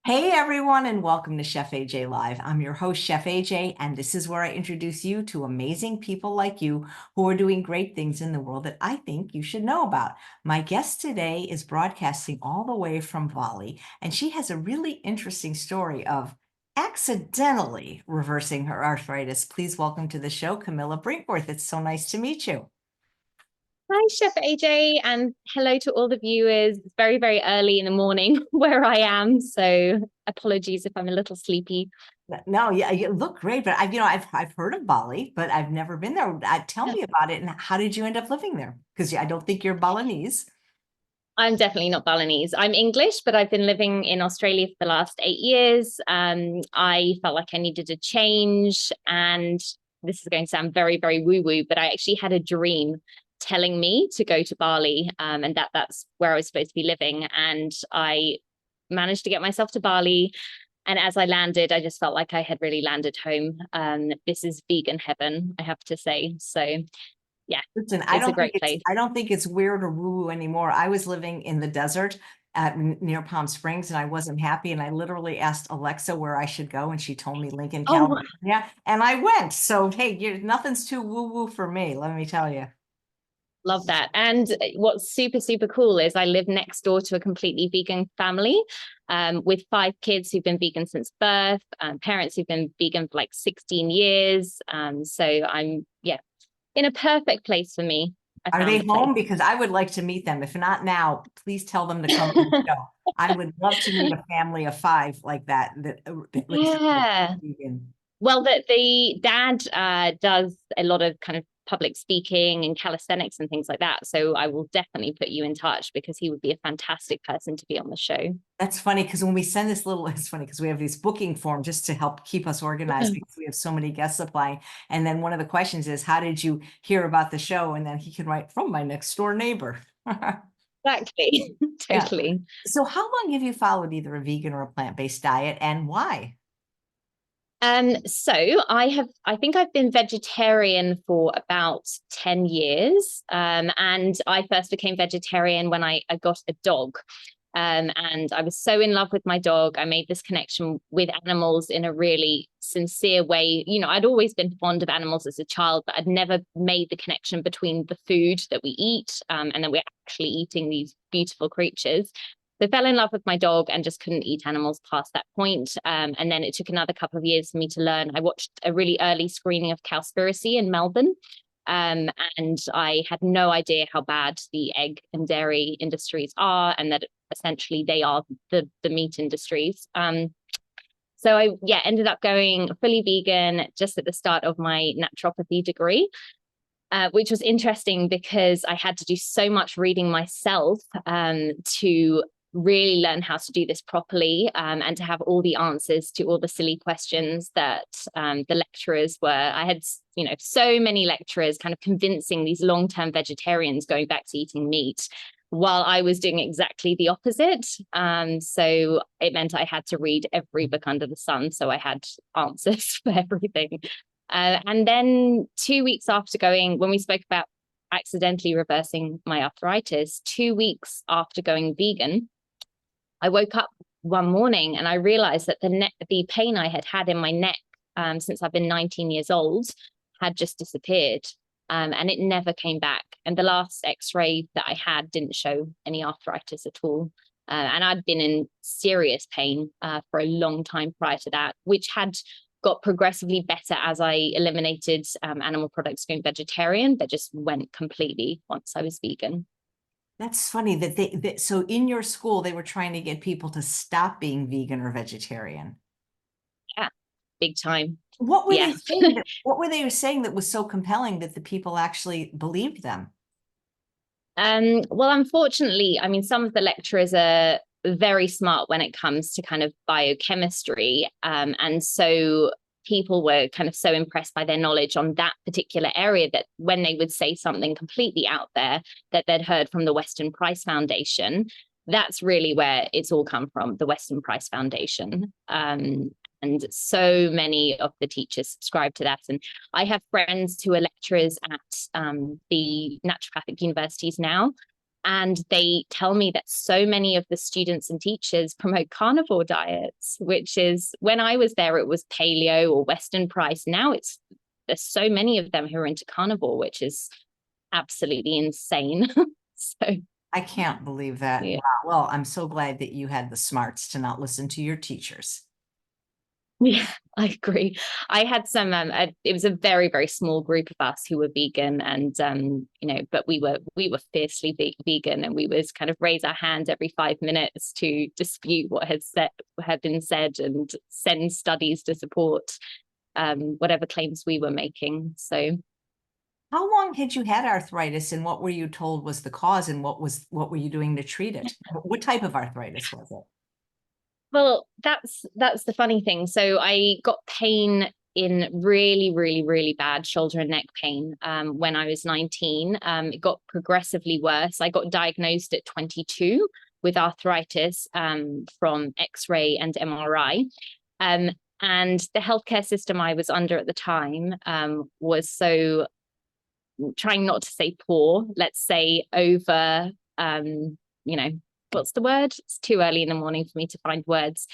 Hey everyone, and welcome to Chef AJ Live. I'm your host, Chef AJ, and this is where I introduce you to amazing people like you who are doing great things in the world that I think you should know about. My guest today is broadcasting all the way from Bali, and she has a really interesting story of accidentally reversing her arthritis. Please welcome to the show, Camilla Brinkworth. It's so nice to meet you. Hi, Chef AJ, and hello to all the viewers. It's very, very early in the morning where I am, so apologies if I'm a little sleepy. No, yeah, you look great, but I've heard of Bali, but I've never been there. Tell Yeah. me about it, and how did you end up living there? Because I don't think you're Balinese. I'm definitely not Balinese. I'm English, but I've been living in Australia for the last 8 years. I felt like I needed a change, and this is going to sound very, very woo-woo, but I actually had a dream telling me to go to Bali, and that's where I was supposed to be living. And I managed to get myself to Bali. And as I landed, I just felt like I had really landed home. This is vegan heaven, I have to say. So yeah, Listen, it's a great place. I don't think it's weird or woo-woo anymore. I was living in the desert near Palm Springs, and I wasn't happy, and I literally asked Alexa where I should go, and she told me Lincoln, Oh, California, and I went. So hey, nothing's too woo-woo for me, let me tell you. love that. And what's super, super cool is I live next door to a completely vegan family with 5 kids who've been vegan since birth, parents who've been vegan for like 16 years. So I'm, yeah, in a perfect place for me. I Are found they the place. home? Because I would like to meet them. If not now, please tell them to come to the show. I would love to meet a family of five like that that raised Yeah. vegan. Well, the dad does a lot of kind of public speaking and calisthenics and things like that. So I will definitely put you in touch because he would be a fantastic person to be on the show. That's funny because when we send this little, it's funny because we have these booking form just to help keep us organized because we have so many guests applying. And then one of the questions is, how did you hear about the show? And then he can write from my next door neighbor. Exactly. Yeah. Totally. So how long have you followed either a vegan or a plant-based diet, and why? So I think I've been vegetarian for about 10 years. And I first became vegetarian when I got a dog. And I was so in love with my dog. I made this connection with animals in a really sincere way. You know, I'd always been fond of animals as a child, but I'd never made the connection between the food that we eat, and that we're actually eating these beautiful creatures. So I fell in love with my dog and just couldn't eat animals past that point. And then it took another couple of years for me to learn. I watched a really early screening of Cowspiracy in Melbourne. And I had no idea how bad the egg and dairy industries are, and that essentially they are the meat industries. So I ended up going fully vegan just at the start of my naturopathy degree. Which was interesting because I had to do so much reading myself to really learn how to do this properly, and to have all the answers to all the silly questions that the lecturers were. I had, so many lecturers kind of convincing these long-term vegetarians going back to eating meat while I was doing exactly the opposite. So it meant I had to read every book under the sun. So I had answers for everything. And then 2 weeks after going, when we spoke about accidentally reversing my arthritis, 2 weeks after going vegan, I woke up one morning and I realized that the pain I had had in my neck since I've been 19 years old had just disappeared. And it never came back. And the last x-ray that I had didn't show any arthritis at all. And I'd been in serious pain for a long time prior to that, which had got progressively better as I eliminated animal products, going vegetarian, but just went completely once I was vegan. That's funny so in your school they were trying to get people to stop being vegan or vegetarian. Yeah, big time. What were Yeah. they saying what were they saying that was so compelling that the people actually believed them? Well, unfortunately, I mean, some of the lecturers are very smart when it comes to kind of biochemistry. And so people were kind of so impressed by their knowledge on that particular area that when they would say something completely out there that they'd heard from the Weston Price Foundation, that's really where it's all come from, the Weston Price Foundation. And so many of the teachers subscribe to that. And I have friends who are lecturers at the naturopathic universities now. And they tell me that so many of the students and teachers promote carnivore diets, which is, when I was there, it was paleo or Western price. Now there's so many of them who are into carnivore, which is absolutely insane. So I can't believe that. yeah. Wow. Well, I'm so glad that you had the smarts to not listen to your teachers. Yeah, I agree. I had some, it was a very, very small group of us who were vegan, and, but we were fiercely vegan, and we would kind of raise our hand every 5 minutes to dispute what had been said, and send studies to support whatever claims we were making. So How long had you had arthritis, and what were you told was the cause, and what were you doing to treat it? What type of arthritis was it? well, that's the funny thing. So I got pain in really, really, really bad shoulder and neck pain when I was 19. It got progressively worse. I got diagnosed at 22 with arthritis from X-ray and MRI. And the healthcare system I was under at the time was so, trying not to say poor, let's say over, what's the word? It's too early in the morning for me to find words.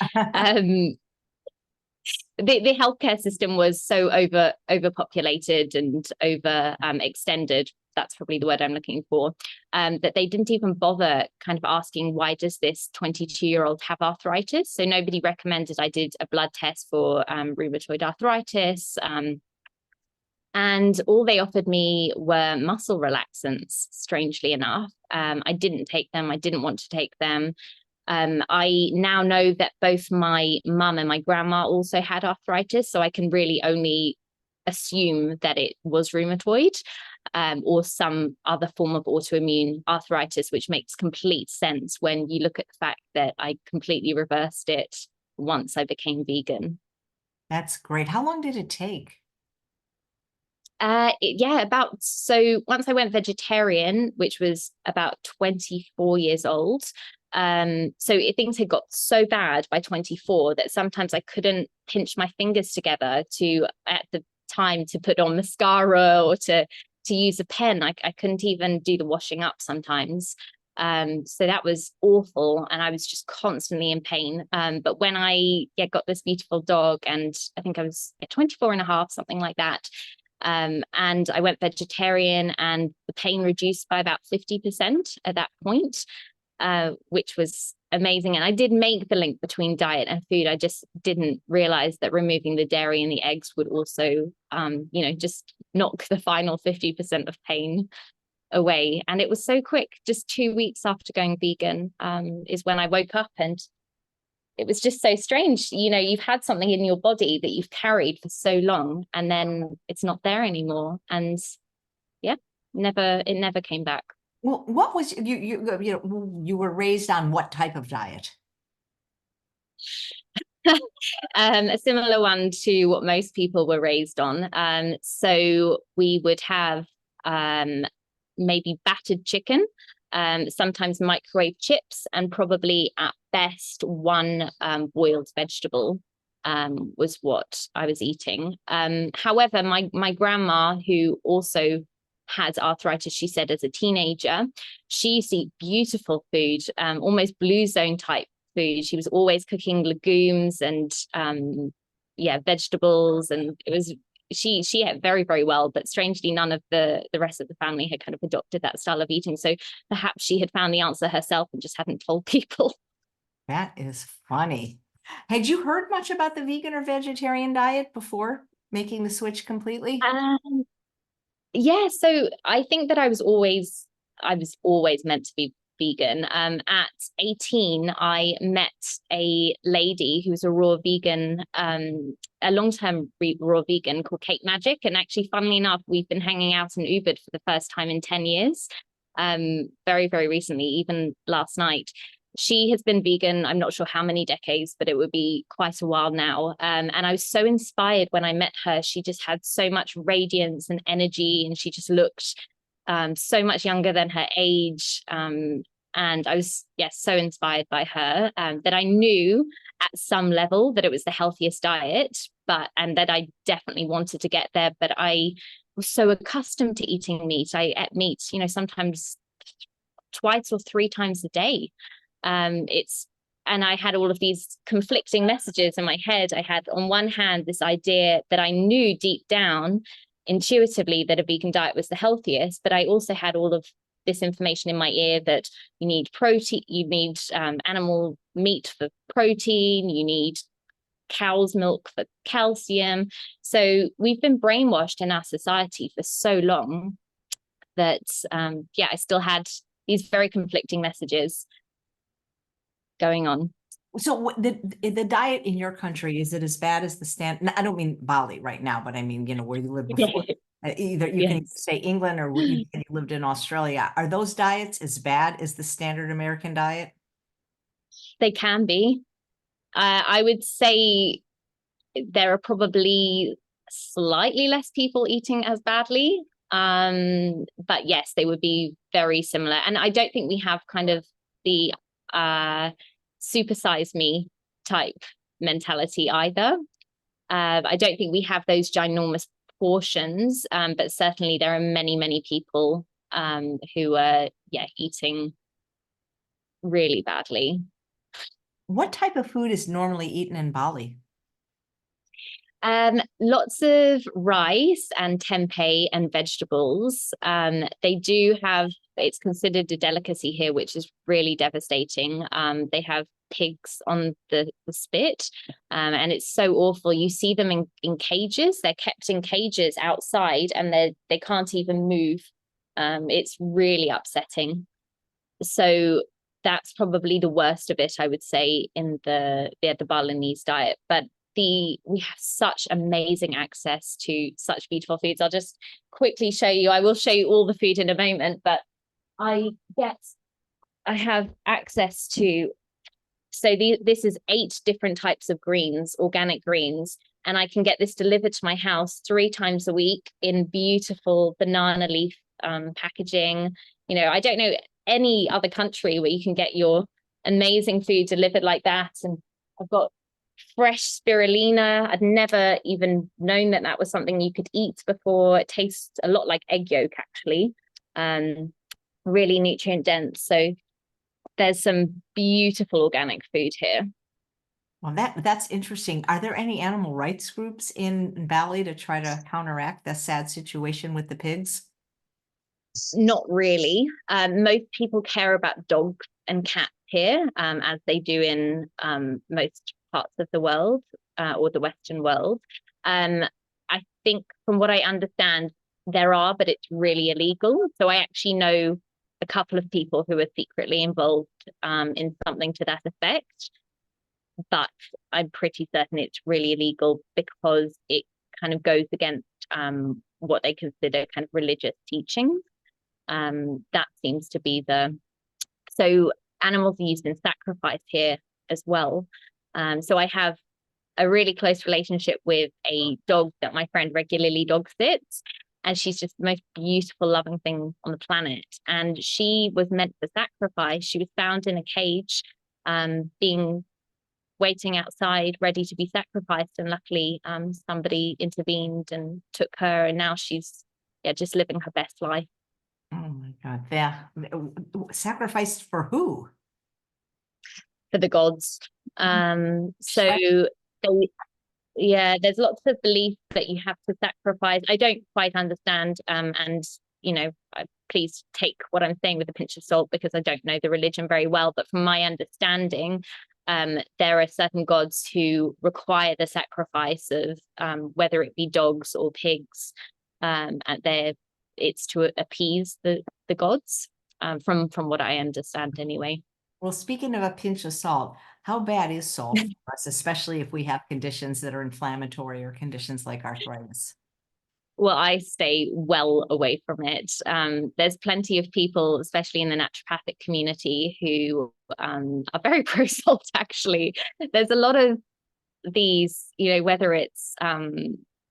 The healthcare system was so overpopulated and over extended. That's probably the word I'm looking for. That they didn't even bother kind of asking, why does this 22-year-old have arthritis? So nobody recommended I did a blood test for rheumatoid arthritis. And all they offered me were muscle relaxants, strangely enough. I didn't take them. I didn't want to take them. I now know that both my mum and my grandma also had arthritis, so I can really only assume that it was rheumatoid or some other form of autoimmune arthritis, which makes complete sense when you look at the fact that I completely reversed it once I became vegan. That's great. How long did it take? So once I went vegetarian, which was about 24 years old, things had got so bad by 24 that sometimes I couldn't pinch my fingers together at the time to put on mascara or to use a pen. I couldn't even do the washing up sometimes. So that was awful, and I was just constantly in pain. But when I got this beautiful dog, and I think I was 24 and a half, something like that, and I went vegetarian, and the pain reduced by about 50% at that point, which was amazing. And I did make the link between diet and food. I just didn't realize that removing the dairy and the eggs would also, just knock the final 50% of pain away. And it was so quick. Just 2 weeks after going vegan is when I woke up, and it was just so strange. You've had something in your body that you've carried for so long, and then it's not there anymore. And it never came back. Well, what was you were raised on what type of diet? A similar one to what most people were raised on. So we would have maybe battered chicken, sometimes microwave chips, and probably at best one boiled vegetable was what I was eating. However, my grandma, who also had arthritis, she said, as a teenager, she used to eat beautiful food, almost blue zone type food. She was always cooking legumes and vegetables, and she ate very, very well. But strangely, none of the rest of the family had kind of adopted that style of eating. So perhaps she had found the answer herself and just hadn't told people. That is funny. Had you heard much about the vegan or vegetarian diet before making the switch completely? So I think that I was always meant to be vegan. At 18, I met a lady who's a raw vegan, a long-term raw vegan called Kate Magic. And actually, funnily enough, we've been hanging out in Ubud for the first time in 10 years, very, very recently, even last night. She has been vegan, I'm not sure how many decades, but it would be quite a while now. And I was so inspired when I met her. She just had so much radiance and energy, and she just looked so much younger than her age. And I was, so inspired by her, that I knew at some level that it was the healthiest diet, and that I definitely wanted to get there. But I was so accustomed to eating meat. I ate meat, sometimes twice or three times a day. And I had all of these conflicting messages in my head. I had, on one hand, this idea that I knew deep down intuitively that a vegan diet was the healthiest, but I also had all of this information in my ear that you need protein, you need animal meat for protein, you need cow's milk for calcium. So we've been brainwashed in our society for so long that, I still had these very conflicting messages going on. So the diet in your country, is it as bad as the stand? I don't mean Bali right now, but I mean, where you lived before. Either you can say England or you lived in Australia. Are those diets as bad as the standard American diet? They can be. I would say there are probably slightly less people eating as badly. But yes, they would be very similar. And I don't think we have kind of the supersize me type mentality either. I don't think we have those ginormous portions, but certainly there are many, many people who are eating really badly. What type of food is normally eaten in Bali? Lots of rice and tempeh and vegetables. They do have, it's considered a delicacy here, which is really devastating. They have pigs on the spit, and it's so awful. You see them in cages. They're kept in cages outside, and they can't even move. It's really upsetting. So that's probably the worst of it, I would say, in the Balinese diet. But we have such amazing access to such beautiful foods. I'll just quickly show you. I will show you all the food in a moment, but I have access to, so this is 8 different types of greens, organic greens, and I can get this delivered to my house 3 times a week in beautiful banana leaf packaging. I don't know any other country where you can get your amazing food delivered like that. And I've got fresh spirulina. I'd never even known that was something you could eat before. It tastes a lot like egg yolk, actually. Really nutrient dense. So there's some beautiful organic food here. Well, that's interesting. Are there any animal rights groups in Bali to try to counteract the sad situation with the pigs? Not really. Most people care about dogs and cats here, as they do in most parts of the world, or the Western world. I think from what I understand, there are, but it's really illegal. So I actually know a couple of people who are secretly involved in something to that effect. But I'm pretty certain it's really illegal because it kind of goes against what they consider kind of religious teachings. That seems to be so animals are used in sacrifice here as well. So I have a really close relationship with a dog that my friend regularly dog sits, and she's just the most beautiful, loving thing on the planet. And she was meant for sacrifice. She was found in a cage, waiting outside, ready to be sacrificed. And luckily, somebody intervened and took her, and now she's just living her best life. Oh my God. Yeah. Sacrificed for who? For the gods. There's lots of belief that you have to sacrifice. I don't quite understand, and please take what I'm saying with a pinch of salt because I don't know the religion very well, but from my understanding, there are certain gods who require the sacrifice of whether it be dogs or pigs, and it's to appease the gods, from what I understand anyway. Well, speaking of a pinch of salt, how bad is salt for us, especially if we have conditions that are inflammatory or conditions like arthritis? Well, I stay well away from it. There's plenty of people, especially in the naturopathic community, who are very pro salt, actually. There's a lot of these, whether it's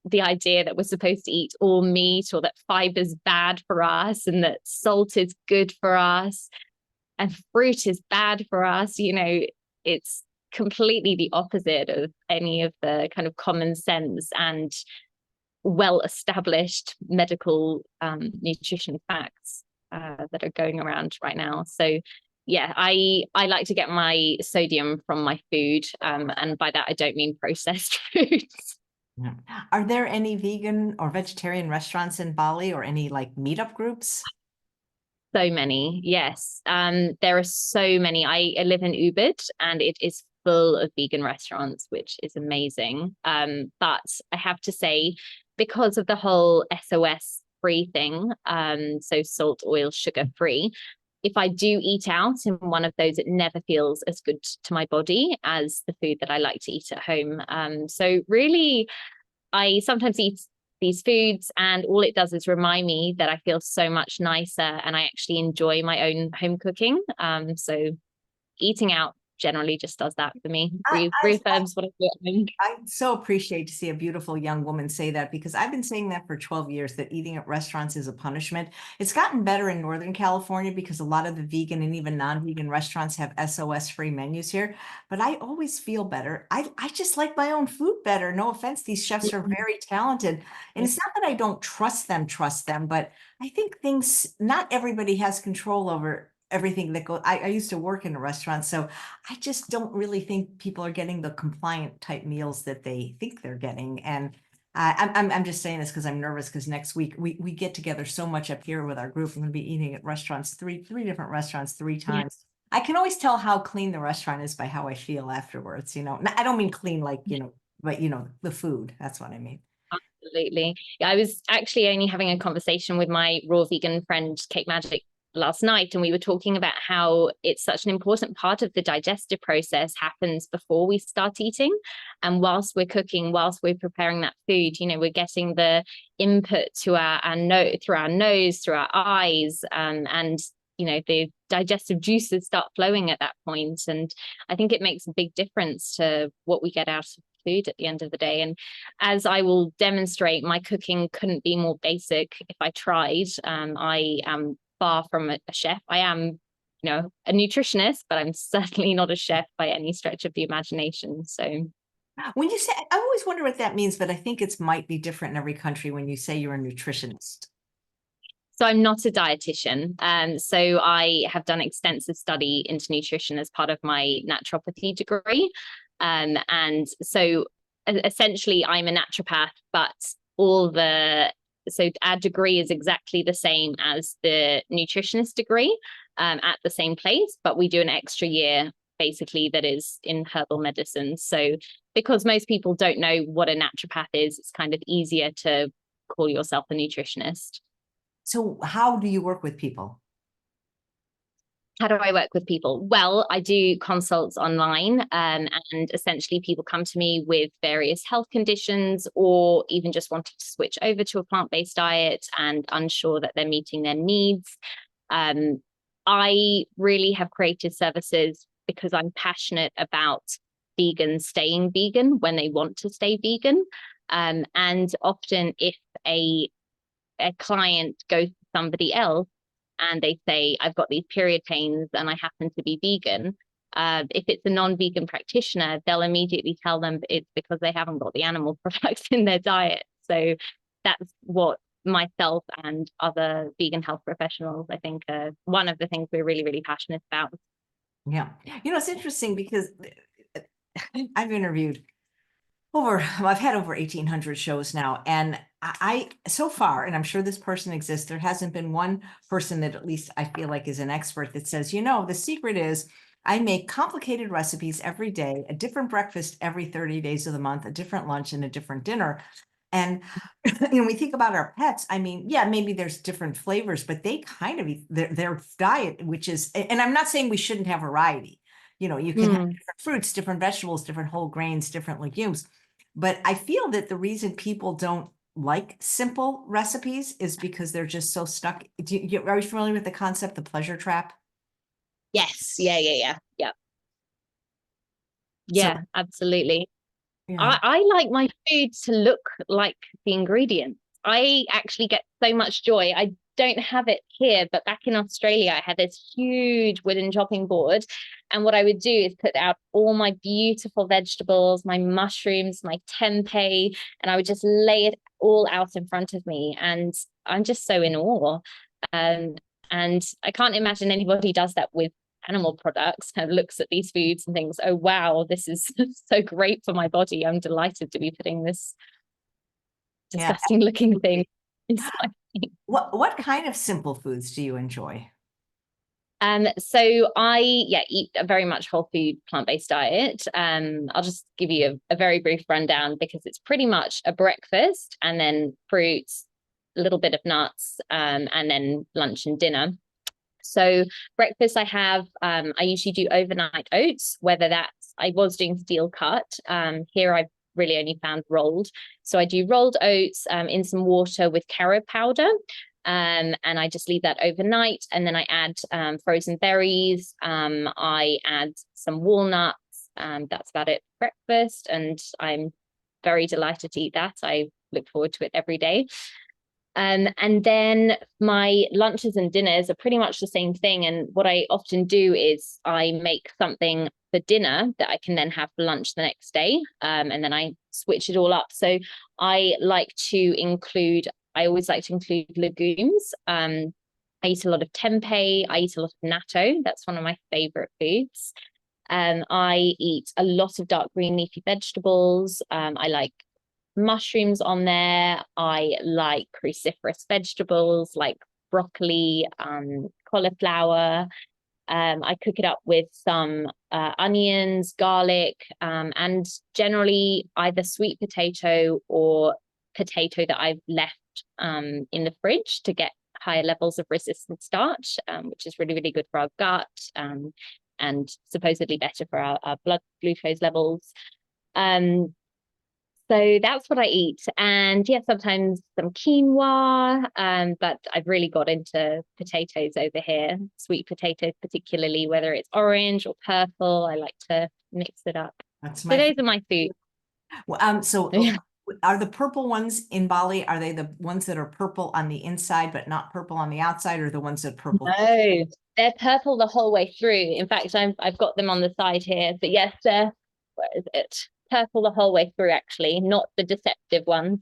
the idea that we're supposed to eat all meat, or that fiber's bad for us, and that salt is good for us, and fruit is bad for us. It's completely the opposite of any of the kind of common sense and well-established medical nutrition facts. that are going around right now. So yeah, I like to get my sodium from my food, and by that I don't mean processed foods. Yeah. Are there any vegan or vegetarian restaurants in Bali or any like meetup groups? So many, yes. There are so many. I live in Ubud and it is full of vegan restaurants, which is amazing. But I have to say, because of the whole SOS free thing, so salt, oil, sugar free, if I do eat out in one of those, it never feels as good to my body as the food that I like to eat at home. So really, I sometimes eat these foods and all it does is remind me that I feel so much nicer and I actually enjoy my own home cooking. So eating out generally just does that for me. Reaffirms what I do at home. I so appreciate to see a beautiful young woman say that, because I've been saying that for 12 years, that eating at restaurants is a punishment. It's gotten better in Northern California because a lot of the vegan and even non-vegan restaurants have SOS free menus here. But I always feel better. I just like my own food better. No offense, these chefs are very talented. And it's not that I don't trust them, but I think not everybody has control over everything that goes. I used to work in a restaurant, so I just don't really think people are getting the compliant type meals that they think they're getting. And I'm just saying this because I'm nervous, because next week we get together so much up here with our group. I'm going to be eating at restaurants, three different restaurants, three Yeah. times. I can always tell how clean the restaurant is by how I feel afterwards. I don't mean clean like, but the food. That's what I mean. Absolutely. Yeah, I was actually only having a conversation with my raw vegan friend, Kate Magic, last night, and we were talking about how it's such an important part of the digestive process happens before we start eating. And whilst we're cooking, whilst we're preparing that food, we're getting the input to through our nose, through our eyes, and the digestive juices start flowing at that point. And I think it makes a big difference to what we get out of food at the end of the day. And as I will demonstrate, my cooking couldn't be more basic if I tried. I am far from a chef. I am, a nutritionist, but I'm certainly not a chef by any stretch of the imagination. So When you say, I always wonder what that means, but I think it might be different in every country when you say you're a nutritionist. So I'm not a dietitian. So I have done extensive study into nutrition as part of my naturopathy degree. And so essentially I'm a naturopath, but so our degree is exactly the same as the nutritionist degree at the same place, but we do an extra year basically that is in herbal medicine. So because most people don't know what a naturopath is, it's kind of easier to call yourself a nutritionist. So how do you work with people? How do I work with people? Well, I do consults online, and essentially people come to me with various health conditions or even just wanting to switch over to a plant-based diet and unsure that they're meeting their needs. I really have created services because I'm passionate about vegans staying vegan when they want to stay vegan. And often if a client goes to somebody else and they say, I've got these period pains and I happen to be vegan, if it's a non-vegan practitioner, they'll immediately tell them it's because they haven't got the animal products in their diet. So that's what myself and other vegan health professionals, I think, one of the things we're really, really passionate about. Yeah. It's interesting because I've interviewed I've had over 1,800 shows now. And I so far, and I'm sure this person exists, there hasn't been one person that at least I feel like is an expert that says, the secret is I make complicated recipes every day, a different breakfast every 30 days of the month, a different lunch and a different dinner. And we think about our pets. I mean, yeah, maybe there's different flavors, but they kind of their diet, which is, and I'm not saying we shouldn't have variety. You can have different fruits, different vegetables, different whole grains, different legumes. But I feel that the reason people don't like simple recipes is because they're just so stuck. Are you familiar with the concept, the pleasure trap? Yes. Yeah. So, Yeah, absolutely. yeah. I like my food to look like the ingredients. I actually get so much joy. I don't have it here, but back in Australia, I had this huge wooden chopping board. And what I would do is put out all my beautiful vegetables, my mushrooms, my tempeh, and I would just lay it all out in front of me. And I'm just so in awe. And I can't imagine anybody does that with animal products, kind of looks at these foods and thinks, oh, wow, this is so great for my body. I'm delighted to be putting this Yeah. disgusting looking thing inside me. What kind of simple foods do you enjoy? So I eat a very much whole food plant-based diet. I'll just give you a very brief rundown because it's pretty much a breakfast and then fruits, a little bit of nuts, and then lunch and dinner. So breakfast I usually do overnight oats, whether that's, I was doing steel cut. Here I've really only found rolled. So I do rolled oats in some water with carob powder. And I just leave that overnight. And then I add frozen berries. I add some walnuts. That's about it for breakfast. And I'm very delighted to eat that. I look forward to it every day. And then my lunches and dinners are pretty much the same thing. And what I often do is I make something for dinner that I can then have for lunch the next day. And then I switch it all up. So I always like to include legumes. I eat a lot of tempeh. I eat a lot of natto. That's one of my favorite foods. I eat a lot of dark green leafy vegetables. I like mushrooms on there. I like cruciferous vegetables like broccoli, cauliflower. I cook it up with some onions, garlic, and generally either sweet potato or potato that I've left in the fridge to get higher levels of resistant starch, which is really, really good for our gut, and supposedly better for our blood glucose levels. So that's what I eat. And yeah, sometimes some quinoa, but I've really got into potatoes over here, sweet potatoes, particularly, whether it's orange or purple. I like to mix it up. That's So my those are my food. so are the purple ones in Bali, are they the ones that are purple on the inside but not purple on the outside, or the ones that purple? No, they're purple the whole way through. In fact, I've got them on the side here. But yes, where is it? Purple the whole way through, actually, not the deceptive ones,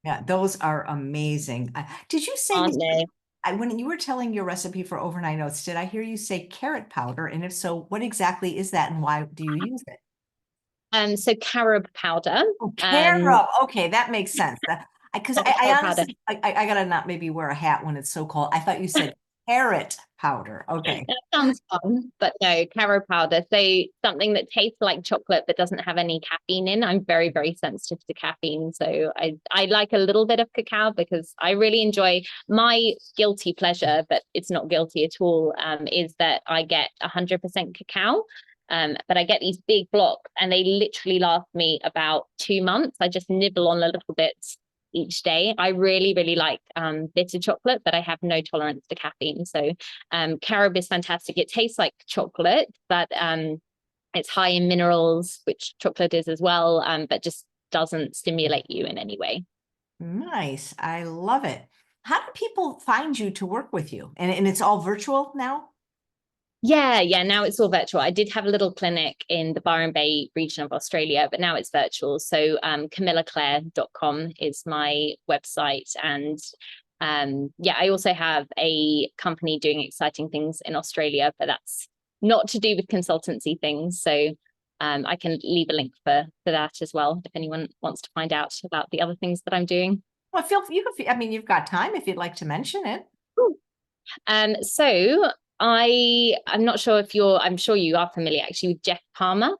Yeah, those are amazing. Did you say aren't that they? when you were telling your recipe for overnight oats, did I hear you say carrot powder? And if so, what exactly is that and why do you use it? So carob powder. Oh, Um, carob. Okay, that makes sense. Because yeah, I carob powder. honestly, I gotta not maybe wear a hat when it's so cold. I thought you said carrot powder. Okay. That sounds fun, but no, carob powder. So something that tastes like chocolate but doesn't have any caffeine in. I'm very, very sensitive to caffeine. So I like a little bit of cacao because I really enjoy my guilty pleasure, but it's not guilty at all, is that I get 100% cacao. But I get these big blocks and they literally last me about 2 months. I just nibble on a little bit each day. I really, really like bitter chocolate, but I have no tolerance to caffeine. So carob is fantastic. It tastes like chocolate, but it's high in minerals, which chocolate is as well, but just doesn't stimulate you in any way. Nice. I love it. How do people find you to work with you? And it's all virtual now? Yeah. Now it's all virtual. I did have a little clinic in the Byron Bay region of Australia, but now it's virtual. So camillaclaire.com is my website. And I also have a company doing exciting things in Australia, but that's not to do with consultancy things. So I can leave a link for that as well if anyone wants to find out about the other things that I'm doing. Well, I mean, you've got time if you'd like to mention it. So I'm not sure if I'm sure you are familiar actually with Jeff Palmer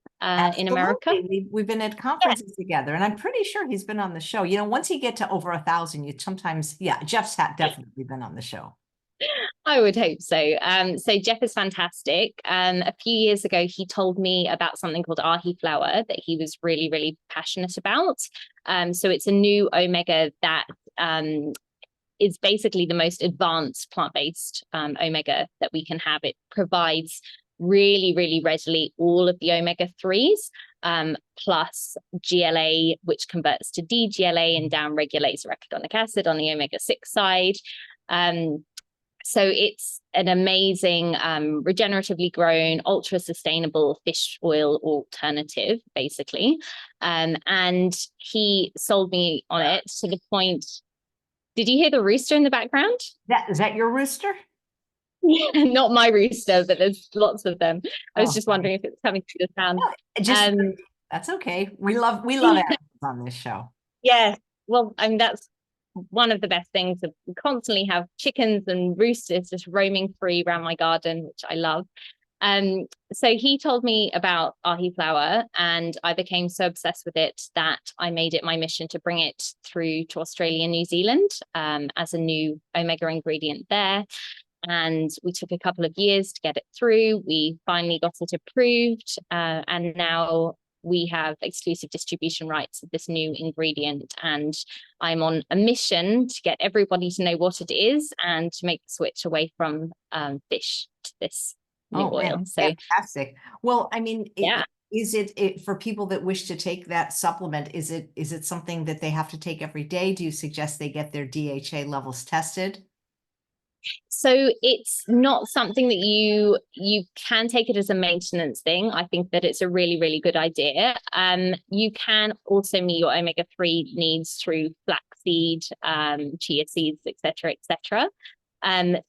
in America. Absolutely. We've been at conferences together, and I'm pretty sure he's been on the show. You know, once you get to over 1,000, you sometimes, yeah, Jeff's definitely been on the show. I would hope so. So Jeff is fantastic. A few years ago, he told me about something called Ahiflower that he was really, really passionate about. So it's a new omega that is basically the most advanced plant-based omega that we can have. It provides really, really readily all of the omega-3s, plus GLA, which converts to DGLA and down-regulates arachidonic acid on the omega-6 side. So it's an amazing, regeneratively grown, ultra sustainable fish oil alternative, basically. And he sold me on it to the point. Did you hear the rooster in the background? Is that your rooster? Not my rooster, but there's lots of them. I was Oh, just sorry. wondering if it's coming through the sound. No, just Um, that's okay. We love animals on this show. yeah, well, I mean, that's one of the best things. We constantly have chickens and roosters just roaming free around my garden, which I love. So he told me about Ahiflower, and I became so obsessed with it that I made it my mission to bring it through to Australia and New Zealand as a new omega ingredient there. And we took a couple of years to get it through. We finally got it approved, and now we have exclusive distribution rights of this new ingredient. And I'm on a mission to get everybody to know what it is and to make the switch away from fish to this new Oh oil. man, So fantastic. Well, I mean, yeah. is it for people that wish to take that supplement? Is it something that they have to take every day? Do you suggest they get their DHA levels tested? So it's not something that you can take it as a maintenance thing. I think that it's a really, really good idea. You can also meet your omega-3 needs through flaxseed, chia seeds, etc., etc.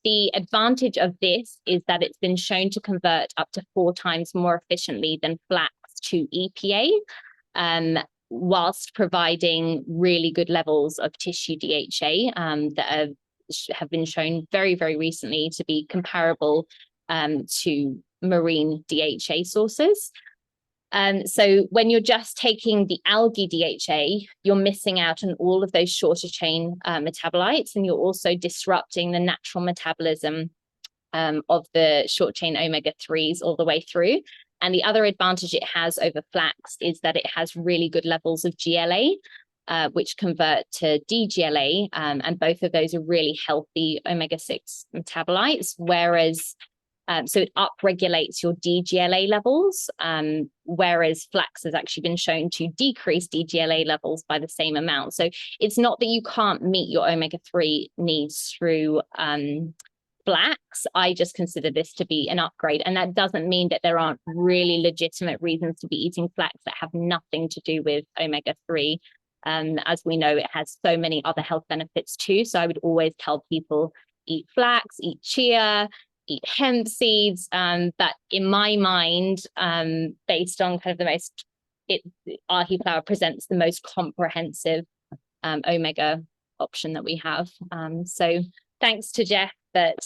The advantage of this is that it's been shown to convert up to 4 times more efficiently than flax to EPA, whilst providing really good levels of tissue DHA that have been shown very, very recently to be comparable to marine DHA sources. So when you're just taking the algae DHA, you're missing out on all of those shorter chain metabolites, and you're also disrupting the natural metabolism of the short chain omega-3s all the way through. And the other advantage it has over flax is that it has really good levels of GLA, which convert to DGLA, and both of those are really healthy omega-6 metabolites, whereas so it upregulates your DGLA levels, whereas flax has actually been shown to decrease DGLA levels by the same amount. So it's not that you can't meet your omega-3 needs through flax. I just consider this to be an upgrade. And that doesn't mean that there aren't really legitimate reasons to be eating flax that have nothing to do with omega-3. As we know, it has so many other health benefits too. So I would always tell people, eat flax, eat chia, eat hemp seeds. But in my mind, based on kind of the most, Ahiflower presents the most comprehensive omega option that we have. So thanks to Jeff that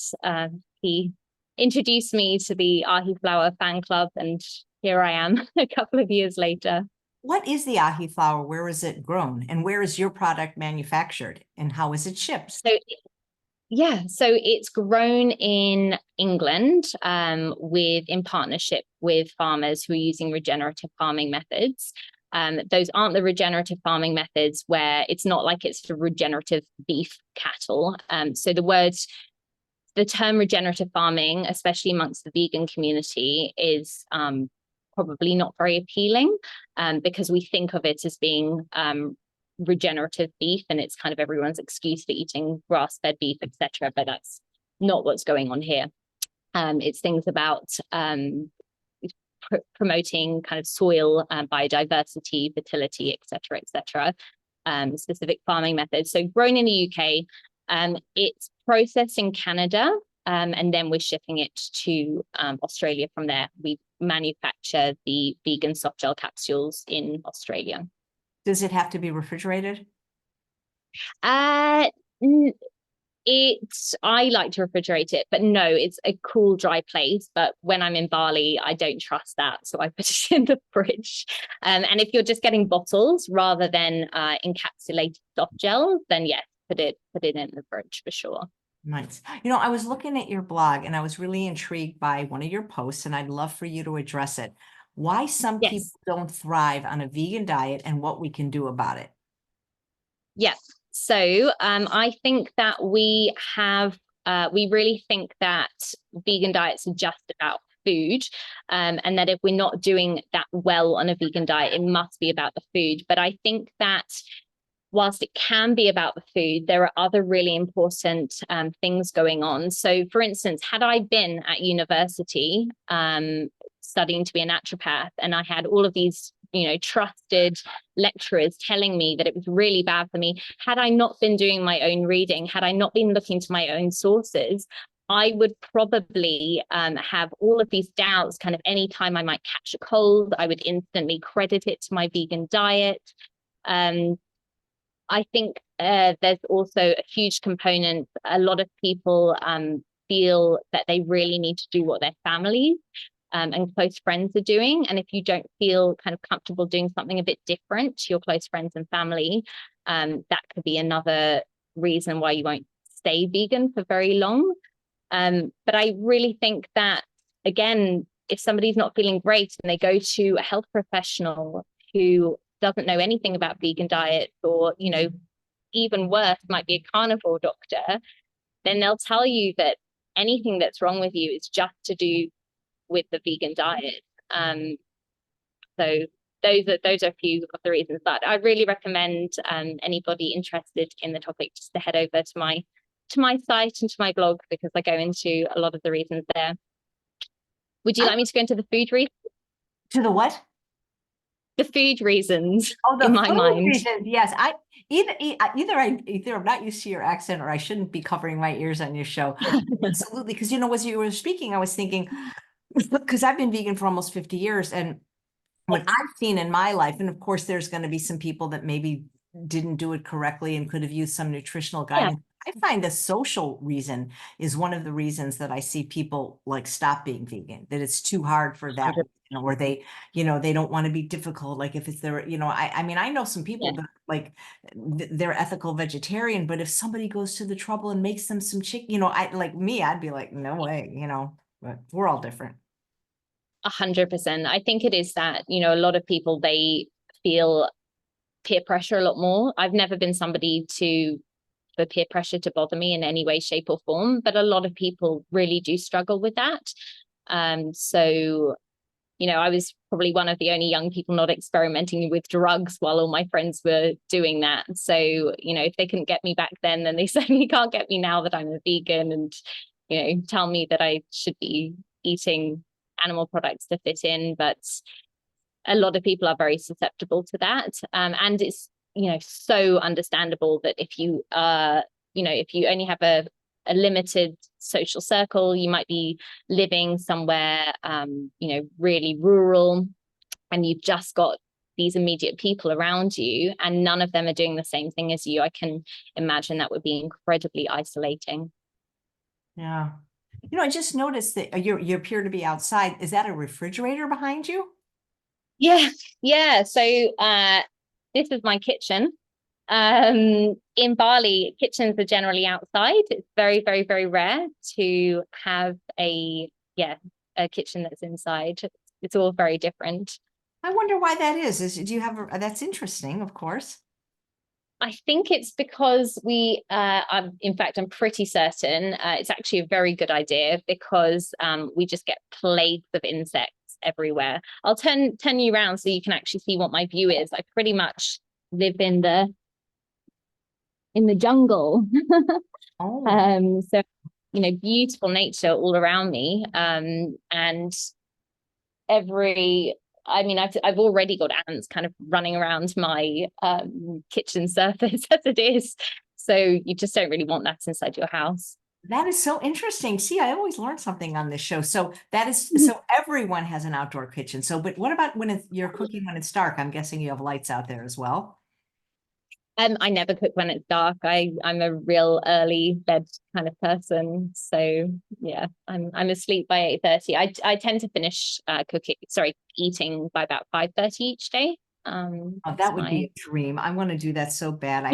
he introduced me to the Ahiflower fan club, and here I am a couple of years later. What is the Ahiflower? Where is it grown? And where is your product manufactured? And how is it shipped? So yeah, so it's grown in England in partnership with farmers who are using regenerative farming methods. Those aren't the regenerative farming methods where it's not like it's for regenerative beef cattle. So the term regenerative farming, especially amongst the vegan community, is probably not very appealing because we think of it as being regenerative beef, and it's kind of everyone's excuse for eating grass-fed beef, etc. But that's not what's going on here. It's things about promoting kind of soil biodiversity, fertility, etc., etc. Specific farming methods. So grown in the UK, it's processed in Canada, and then we're shipping it to Australia from there. We manufacture the vegan soft gel capsules in Australia. Does it have to be refrigerated? I like to refrigerate it, but no, it's a cool, dry place. But when I'm in Bali, I don't trust that, so I put it in the fridge. And if you're just getting bottles rather than encapsulated soft gels, then yes, put it in the fridge for sure. Nice. I was looking at your blog and I was really intrigued by one of your posts, and I'd love for you to address it. Why some people don't thrive on a vegan diet and what we can do about it. Yes. So I think that we really think that vegan diets are just about food, and that if we're not doing that well on a vegan diet, it must be about the food. But I think that whilst it can be about the food, there are other really important things going on. So for instance, had I been at university studying to be a naturopath, and I had all of these trusted lecturers telling me that it was really bad for me, had I not been doing my own reading, had I not been looking to my own sources, I would probably have all of these doubts kind of anytime I might catch a cold. I would instantly credit it to my vegan diet. I think there's also a huge component. A lot of people feel that they really need to do what their families and close friends are doing. And if you don't feel kind of comfortable doing something a bit different to your close friends and family, that could be another reason why you won't stay vegan for very long. But I really think that, again, if somebody's not feeling great and they go to a health professional who doesn't know anything about vegan diet, or, you know, even worse, might be a carnivore doctor, then they'll tell you that anything that's wrong with you is just to do with the vegan diet. So those are a few of the reasons. But I really recommend anybody interested in the topic just to head over to my site and to my blog, because I go into a lot of the reasons there. Would you like me to go into the food reasons? To the what? The food reasons. Oh, the in my food mind. reasons. Yes, either I'm not used to your accent, or I shouldn't be covering my ears on your show. Absolutely, because as you were speaking, I was thinking, because I've been vegan for almost 50 years, and what I've seen in my life, and of course, there's going to be some people that maybe didn't do it correctly and could have used some nutritional guidance. I find the social reason is one of the reasons that I see people like stop being vegan, that it's too hard for them, or they, they don't want to be difficult. Like if it's their, I mean, I know some people that like they're ethical vegetarian, but if somebody goes to the trouble and makes them some chicken, like me, I'd be like, no way, but we're all different. 100%. I think it is that, a lot of people, they feel peer pressure a lot more. I've never been somebody for peer pressure to bother me in any way, shape, or form, but a lot of people really do struggle with that. So, I was probably one of the only young people not experimenting with drugs while all my friends were doing that. So, if they couldn't get me back then they certainly can't get me now that I'm a vegan, and, tell me that I should be eating animal products to fit in. But a lot of people are very susceptible to that. And it's, so understandable that if you if you only have a limited social circle, you might be living somewhere, really rural, and you've just got these immediate people around you and none of them are doing the same thing as you. I can imagine that would be incredibly isolating. Yeah. I just noticed that you appear to be outside. Is that a refrigerator behind you? Yeah. So this is my kitchen. In Bali, kitchens are generally outside. It's very, very, very rare to have a kitchen that's inside. It's all very different. I wonder why that is. Do you have that's interesting, of course. I think it's because in fact, I'm pretty certain it's actually a very good idea, because we just get plagues of insects everywhere. I'll turn you around so you can actually see what my view is. I pretty much live in the jungle. Oh. So, beautiful nature all around me. And I've already got ants kind of running around my kitchen surface as it is. So you just don't really want that inside your house. That is so interesting. See, I always learn something on this show. So so everyone has an outdoor kitchen. So, but what about when you're cooking when it's dark? I'm guessing you have lights out there as well. I never cook when it's dark. I'm a real early bed kind of person. So yeah, I'm asleep by 8:30. I tend to finish eating by about 5:30 each day. Oh, that would be a dream. I want to do that so bad.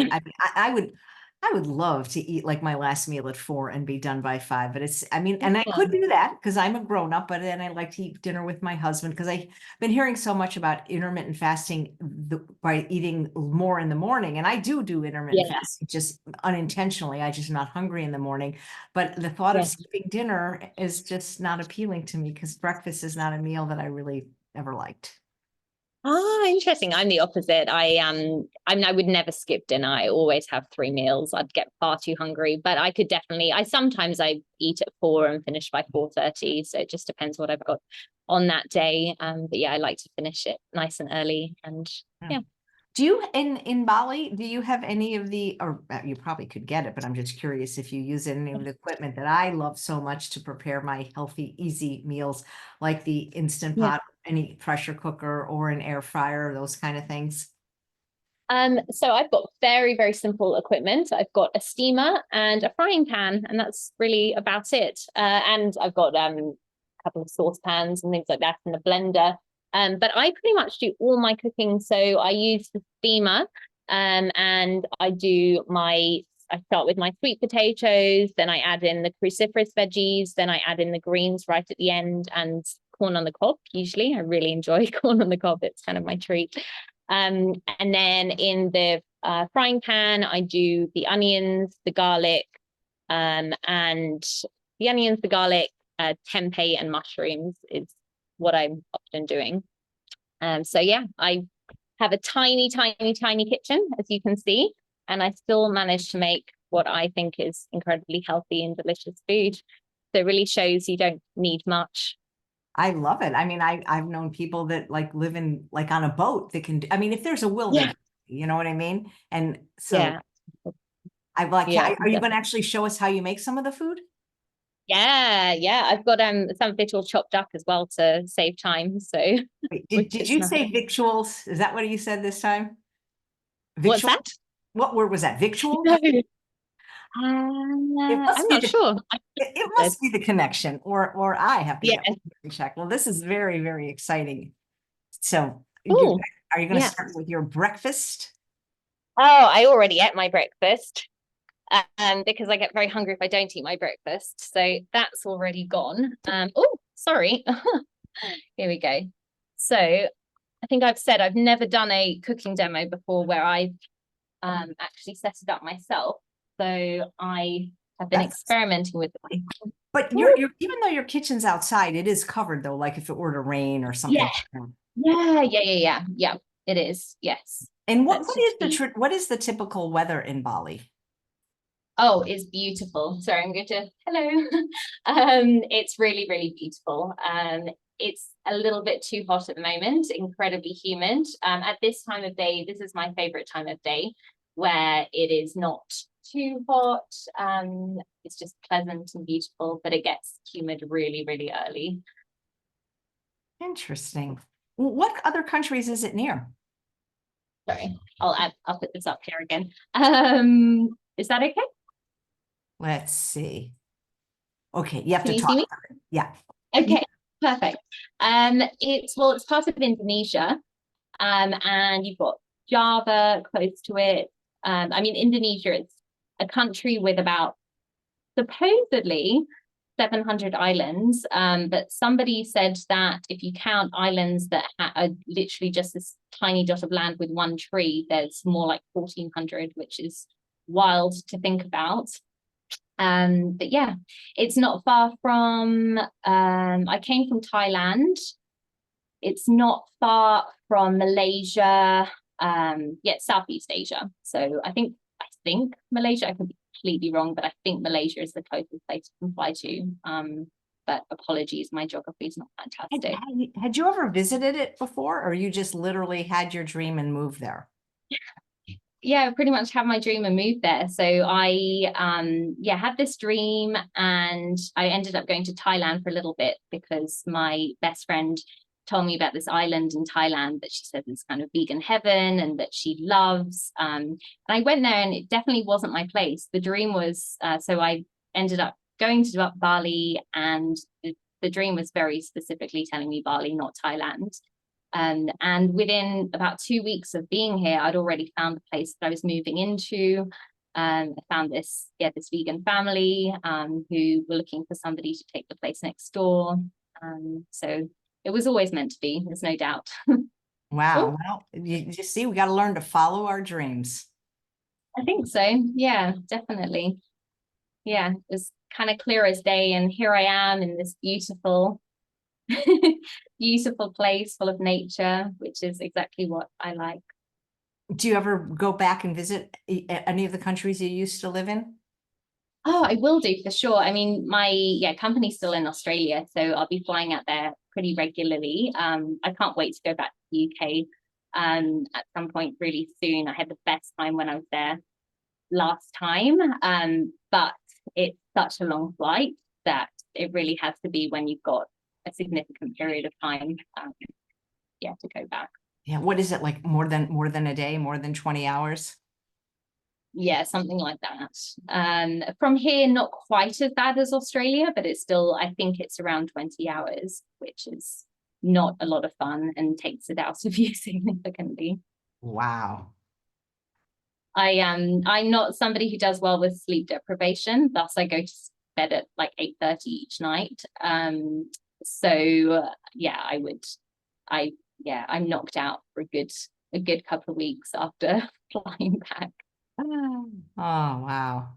I would love to eat like my last meal at 4 and be done by 5. But and I could do that because I'm a grown up, but then I like to eat dinner with my husband, because I've been hearing so much about intermittent fasting by eating more in the morning. And I do intermittent fasting, just unintentionally. I just not hungry in the morning. But the thought of skipping dinner is just not appealing to me, because breakfast is not a meal that I really ever liked. Oh, interesting. I'm the opposite. I would never skip dinner. I always have 3 meals. I'd get far too hungry, but I sometimes I eat at 4 and finish by 4:30. So it just depends what I've got on that day. But yeah, I like to finish it nice and early. And yeah. Do you in Bali, do you have any of the, or you probably could get it, but I'm just curious if you use any of the equipment that I love so much to prepare my healthy, easy meals, like the Instant Yeah. Pot, any pressure cooker or an air fryer, those kind of things? So I've got very, very simple equipment. I've got a steamer and a frying pan, and that's really about it. And I've got a couple of saucepans and things like that, and a blender. But I pretty much do all my cooking. So I use the steamer, and I start with my sweet potatoes, then I add in the cruciferous veggies, then I add in the greens right at the end, and corn on the cob. Usually, I really enjoy corn on the cob. It's kind of my treat. And then in the frying pan, I do the onions, the garlic, and the onions, the garlic, tempeh, and mushrooms is what I'm often doing. So yeah, I have a tiny, tiny, tiny kitchen, as you can see, and I still manage to make what I think is incredibly healthy and delicious food. So it really shows you don't need much. I love it. I mean, I've known people that like live in like on a boat that can, I mean, if there's a will, Yeah, you know what I mean? And so yeah, I like, yeah. are you going to actually show us how you make some of the food? Yeah, yeah. I've got some of it all chopped up as well to save time. So Wait, which did is you nice. say victuals? Is that what you said this time? What's Victuals? that? What word was that? Victuals? No. It I'm must be not the sure. it must be the connection, or I have to Yeah. get checked. Well, this is very, very exciting. So Oh, are you going to yeah. start with your breakfast? Oh, I already ate my breakfast. Because I get very hungry if I don't eat my breakfast. So that's already gone. Oh, sorry. Here we go. So I think I've said I've never done a cooking demo before where I've actually set it up myself. So I have been That's experimenting with it. but Ooh, even though your kitchen's outside, it is covered though, like if it were to rain or yeah, something. yeah. It is. Yes. And Let's just see. what is the typical weather in Bali? Oh, it's beautiful. Sorry, I'm going to hello. It's really, really beautiful. It's a little bit too hot at the moment, incredibly humid. At this time of day, this is my favorite time of day, where it is not too hot. It's just pleasant and beautiful, but it gets humid really, really early. Interesting. What other countries is it near? Sorry, I'll put this up here again. Is that okay? Let's see. Okay, you have Can to you see talk. me? Yeah. Okay, perfect. It's part of Indonesia, and you've got Java close to it. I mean, Indonesia is a country with about supposedly 700 islands, but somebody said that if you count islands that are literally just this tiny dot of land with one tree, there's more like 1400, which is wild to think about. But yeah, it's not far from I came from Thailand. It's not far from Malaysia, yeah, Southeast Asia. So I think Malaysia, I could be completely wrong, but I think Malaysia is the closest place you can fly to. But apologies, my geography is not fantastic. Had you ever visited it before, or you just literally had your dream and moved there? Yeah, pretty much have my dream and moved there. So I yeah, had this dream and I ended up going to Thailand for a little bit because my best friend told me about this island in Thailand that she said is kind of vegan heaven and that she loves. And I went there and it definitely wasn't my place. The dream was so I ended up going to Bali, and the dream was very specifically telling me Bali, not Thailand. And within about 2 weeks of being here, I'd already found the place that I was moving into. I found this vegan family who were looking for somebody to take the place next door. So it was always meant to be, there's no doubt. Wow. Oh, Well, you see, we got to learn to follow our dreams. I think so. Yeah, definitely. Yeah, it was kind of clear as day. And here I am in this beautiful, beautiful place full of nature, which is exactly what I like. Do you ever go back and visit any of the countries you used to live in? Oh, I will do for sure. I mean, my company's still in Australia, so I'll be flying out there pretty regularly. I can't wait to go back to the UK. at some point really soon. I had the best time when I was there last time, but it's such a long flight that it really has to be when you've got a significant period of time, to go back. Yeah, what is it like? More than a day, more than 20 hours? Yeah, something like that. From here, not quite as bad as Australia, but it's still, I think it's around 20 hours, which is not a lot of fun and takes it out of you significantly. Wow. I'm not somebody who does well with sleep deprivation, thus I go to bed at like 8:30 each night. So yeah, I'm knocked out for a good couple of weeks after flying back. Oh, wow.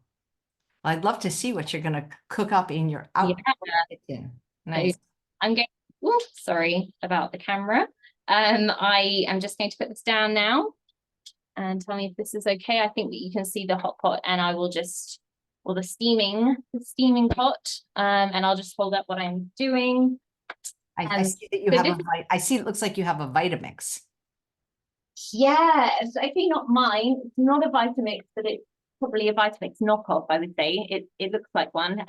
I'd love to see what you're going to cook up in your Yeah. outdoor kitchen. Nice. So I'm going, oh, sorry about the camera. I am just going to put this down now and tell me if this is okay. I think that you can see the hot pot, and I will just, or the steaming pot, and I'll just hold up what I'm doing. I see that you so have this, I see it looks like you have a Vitamix. yeah, it's actually not mine. It's not a Vitamix, but it's probably a Vitamix knockoff, I would say. It looks like one.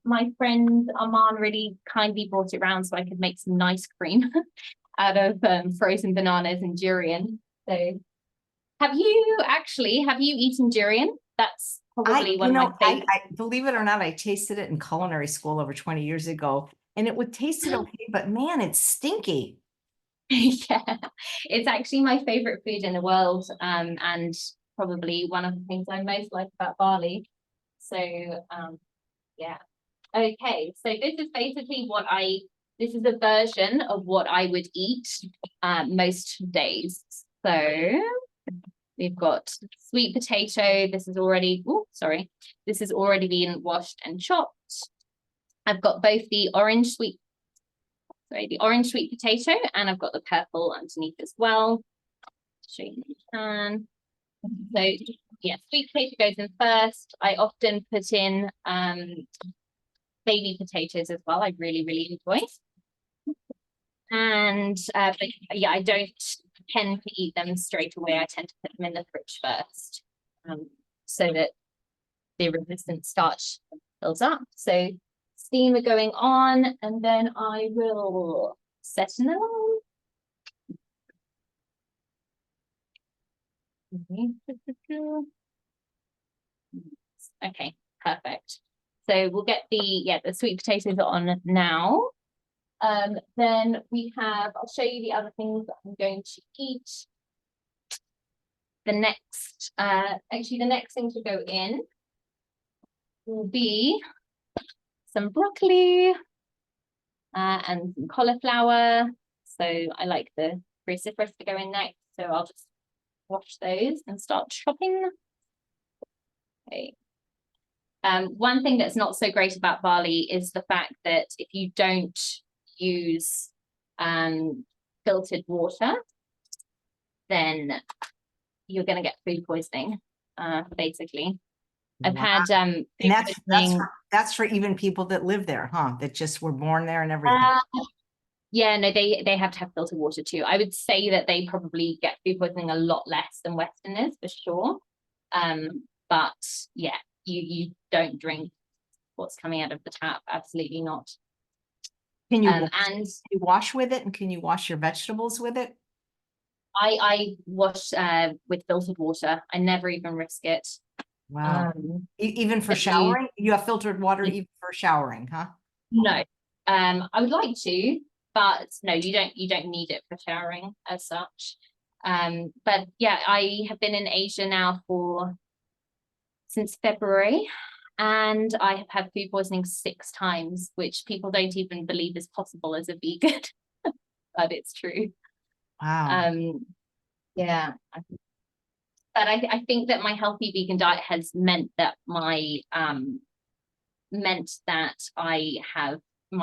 My friend Arman really kindly brought it around so I could make some nice cream out of frozen bananas and durian. So have you eaten durian? That's probably one of my favorites. I believe it or not, I tasted it in culinary school over 20 years ago, and it would taste okay, but man, it's stinky. Yeah, it's actually my favorite food in the world, and probably one of the things I most like about Bali. So yeah. Okay, so this is basically this is a version of what I would eat most days. So we've got sweet potato. This is already, this has already been washed and chopped. I've got both the orange sweet potato, and I've got the purple underneath as well. Show you if you can. So yeah, sweet potato goes in first. I often put in baby potatoes as well. I really, really enjoy. And but yeah, I don't tend to eat them straight away. I tend to put them in the fridge first, so that the resistant starch builds up. So steam are going on, and then I will set them. Okay, perfect. So we'll get the sweet potatoes on now. Then I'll show you the other things that I'm going to eat. The next thing to go in will be some broccoli and some cauliflower. So I like the cruciferous to go in next. So I'll just wash those and start chopping. Okay. One thing that's not so great about Bali is the fact that if you don't use filtered water, then you're going to get food poisoning, basically. I've had and that's for even people that live there, huh? That just were born there and everything. Yeah, no, they have to have filtered water too. I would say that they probably get food poisoning a lot less than Westerners for sure. But yeah, you don't drink what's coming out of the tap. Absolutely not. Can you wash with it, and can you wash your vegetables with it? I wash with filtered water. I never even risk it. Wow. Even for showering? You have filtered water even for showering, huh? No. I would like to, but no, you don't need it for showering as such. But yeah, I have been in Asia now since February, and I have had food poisoning 6 times, which people don't even believe is possible as a vegan, but it's true. Wow. Yeah. But I think that my healthy vegan diet has meant that my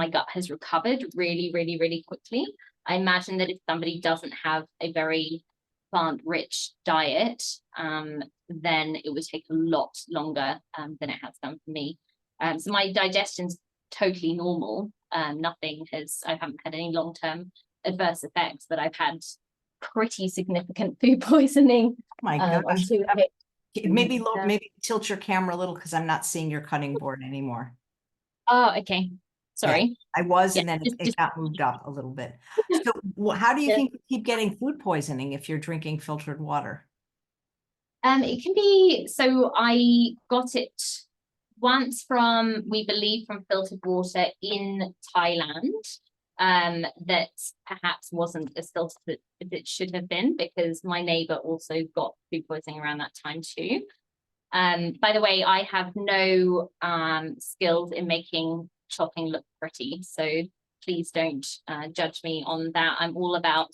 gut has recovered really, really, really quickly. I imagine that if somebody doesn't have a very plant-rich diet, then it would take a lot longer than it has done for me. So my digestion's totally normal. I haven't had any long-term adverse effects, but I've had pretty significant food poisoning. My On gosh. 2 Maybe Yeah. maybe tilt your camera a little because I'm not seeing your cutting board anymore. Oh, okay. Yeah, Sorry. I was, Yeah, and then it just got moved up a little bit. So how do you yeah. think you keep getting food poisoning if you're drinking filtered water? It can be, so I got it once from, we believe, from filtered water in Thailand, that perhaps wasn't as filtered as it should have been, because my neighbor also got food poisoning around that time too. By the way, I have no skills in making shopping look pretty, so please don't judge me on that. I'm all about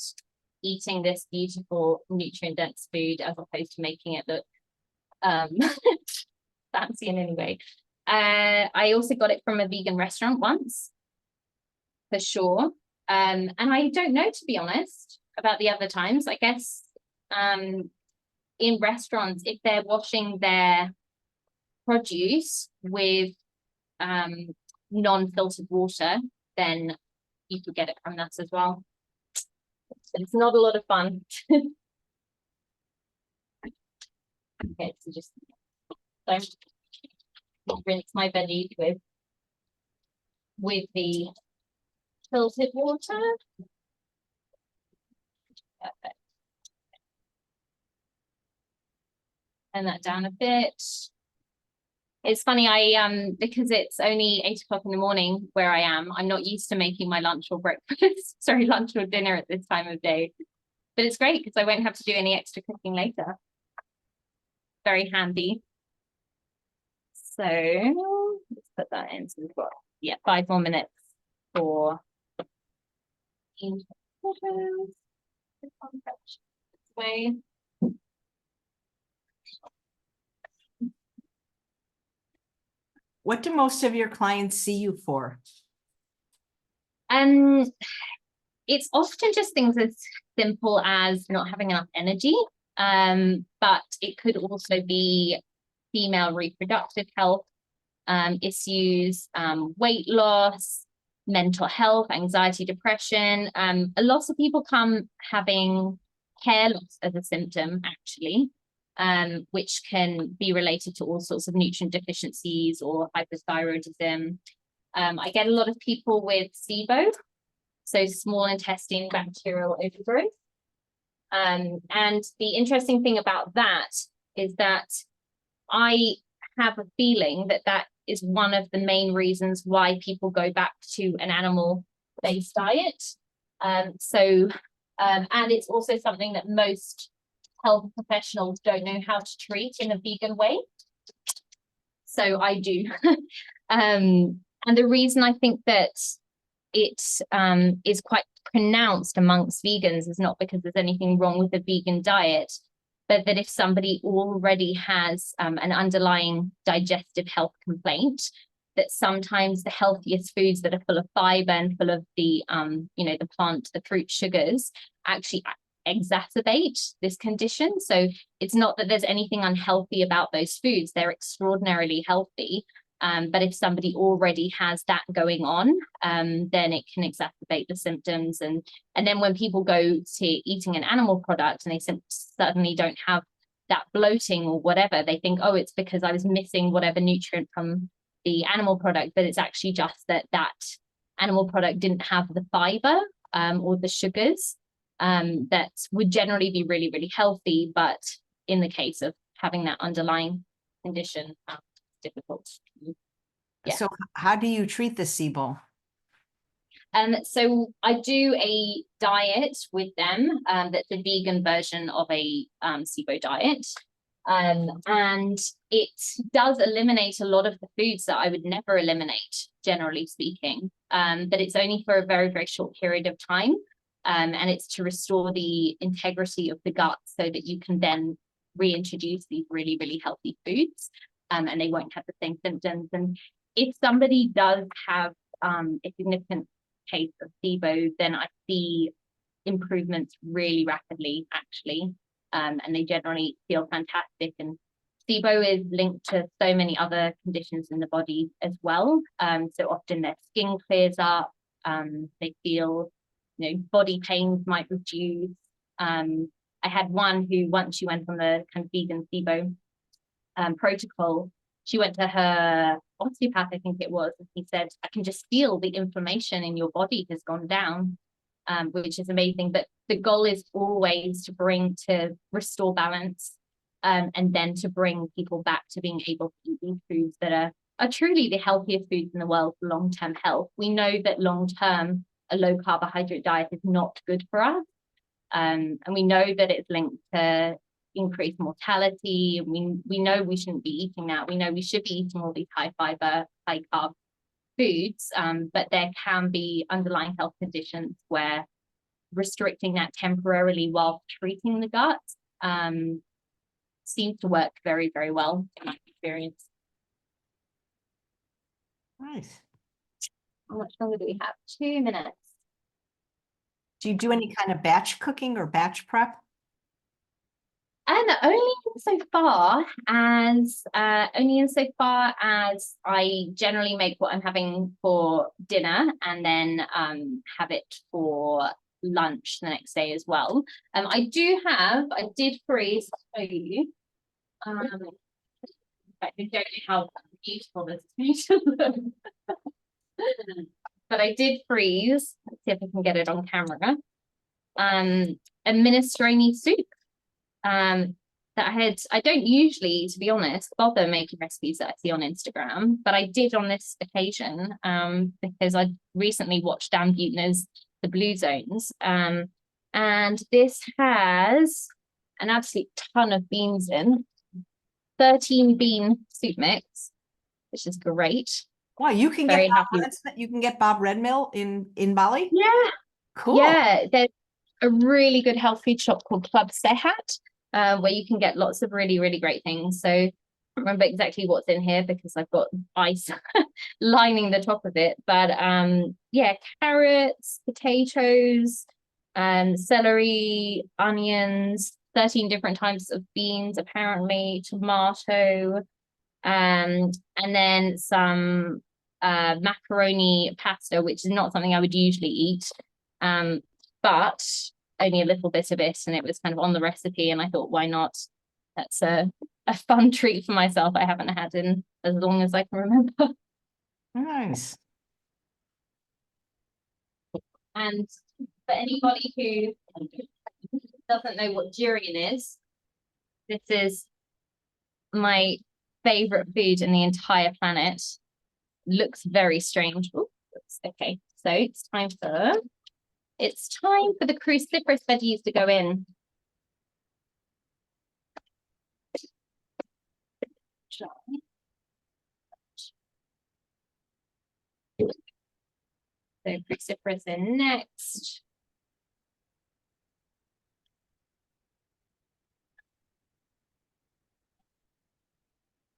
eating this beautiful nutrient-dense food as opposed to making it look fancy in any way. I also got it from a vegan restaurant once, for sure. And I don't know, to be honest, about the other times. I guess in restaurants, if they're washing their produce with non-filtered water, then you could get it from that as well. It's not a lot of fun. Okay, so just don't rinse my veggies with the filtered water. Perfect. And that down a bit. It's funny, because it's only 8 o'clock in the morning where I am, I'm not used to making my lunch or breakfast, sorry, lunch or dinner at this time of day. But it's great because I won't have to do any extra cooking later. Very handy. So let's put that in. So we've got, yeah, 5 more minutes for way. What do most of your clients see you for? It's often just things as simple as not having enough energy, but it could also be female reproductive health issues, weight loss, mental health, anxiety, depression. A lot of people come having hair loss as a symptom, actually, which can be related to all sorts of nutrient deficiencies or hypothyroidism. I get a lot of people with SIBO, so small intestine bacterial overgrowth. And the interesting thing about that is that I have a feeling that that is one of the main reasons why people go back to an animal-based diet. And it's also something that most health professionals don't know how to treat in a vegan way. So I do. And the reason I think that it is quite pronounced amongst vegans is not because there's anything wrong with the vegan diet, but that if somebody already has an underlying digestive health complaint, that sometimes the healthiest foods that are full of fiber and full of the the plant, the fruit sugars, actually exacerbate this condition. So it's not that there's anything unhealthy about those foods, they're extraordinarily healthy. But if somebody already has that going on, then it can exacerbate the symptoms. And then when people go to eating an animal product and they suddenly don't have that bloating or whatever, they think, oh, it's because I was missing whatever nutrient from the animal product. But it's actually just that animal product didn't have the fiber or the sugars that would generally be really, really healthy. But in the case of having that underlying condition, difficult. Yeah. So how do you treat the SIBO? So I do a diet with them that's a vegan version of a SIBO diet. And it does eliminate a lot of the foods that I would never eliminate, generally speaking. But it's only for a very, very short period of time. And it's to restore the integrity of the gut so that you can then reintroduce these really, really healthy foods. And they won't have the same symptoms. And if somebody does have a significant case of SIBO, then I see improvements really rapidly, actually. And they generally feel fantastic. And SIBO is linked to so many other conditions in the body as well. So often their skin clears up, they feel, body pains might reduce. I had one who, once she went on the kind of vegan SIBO protocol, she went to her osteopath, I think it was, and he said, I can just feel the inflammation in your body has gone down, which is amazing. But the goal is always to restore balance, and then to bring people back to being able to eat these foods that are truly the healthiest foods in the world for long-term health. We know that long-term, a low carbohydrate diet is not good for us. And we know that it's linked to increased mortality. We know we shouldn't be eating that. We know we should be eating all these high fiber, high carb foods, but there can be underlying health conditions where restricting that temporarily while treating the gut seems to work very, very well in my experience. Nice. How much longer do we have? 2 minutes. Do you do any kind of batch cooking or batch prep? And only insofar as I generally make what I'm having for dinner and then have it for lunch the next day as well. I did freeze, I'll show you. In fact, I don't know how beautiful this is going to look. But I did freeze. Let's see if I can get it on camera. A minestrone soup. That I don't usually, to be honest, bother making recipes that I see on Instagram, but I did on this occasion because I recently watched Dan Buettner's The Blue Zones, and this has an absolute ton of beans in, 13 bean soup mix, which is great. Wow, you can Very get Bob, happy. you can get Bob Red Mill in Bali? Yeah. Cool. Yeah, there's a really good health food shop called Club Sehat, where you can get lots of really, really great things. So I don't remember exactly what's in here because I've got ice lining the top of it. But yeah, carrots, potatoes, celery, onions, 13 different types of beans, apparently, tomato, and then some macaroni pasta, which is not something I would usually eat, but only a little bit of it, and it was kind of on the recipe, and I thought, why not? That's a fun treat for myself I haven't had in as long as I can remember. Nice. And for anybody who doesn't know what durian is, this is my favorite food in the entire planet. Looks very strange. Ooh, okay, so it's time for the cruciferous veggies to go in. So cruciferous in next.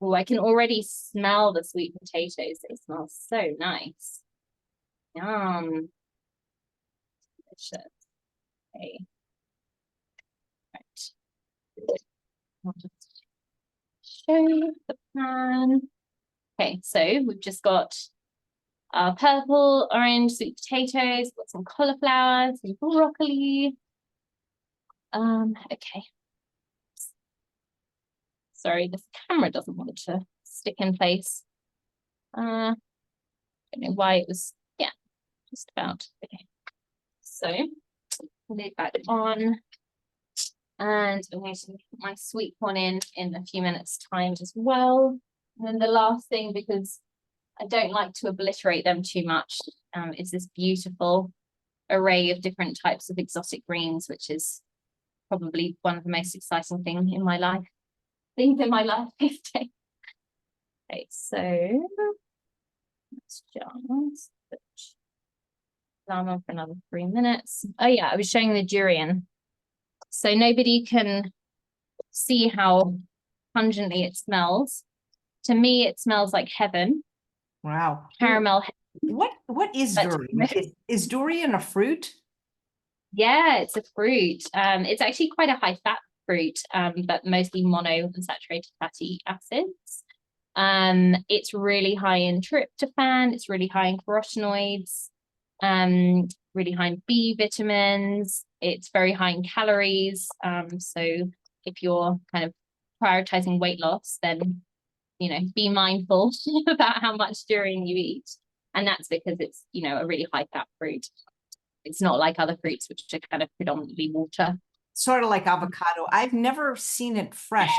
Oh, I can already smell the sweet potatoes. They smell so nice. Yum. Delicious. Okay. Right. I'll just show you the plan. Okay, so we've just got our purple, orange, sweet potatoes, got some cauliflower, some broccoli. Okay. Sorry, this camera doesn't want to stick in place. Don't know why it was, yeah, just about. Okay. So leave that on. And I'm going to put my sweet corn in a few minutes' time as well. And then the last thing, because I don't like to obliterate them too much, is this beautiful array of different types of exotic greens, which is probably one of the most exciting things in my life these days. Okay, so let's just put that on for another 3 minutes. Oh yeah, I was showing the durian. So nobody can see how pungently it smells. To me, it smells like heaven. Wow. Caramel. What is durian? Is durian a fruit? Yeah, it's a fruit. It's actually quite a high fat fruit, but mostly monounsaturated fatty acids. It's really high in tryptophan. It's really high in carotenoids. really high in B vitamins. It's very high in calories. So if you're kind of prioritizing weight loss, then, you know, be mindful about how much durian you eat. And that's because it's, you know, a really high fat fruit. It's not like other fruits, which are kind of predominantly water. Sort of like avocado. I've never seen it fresh.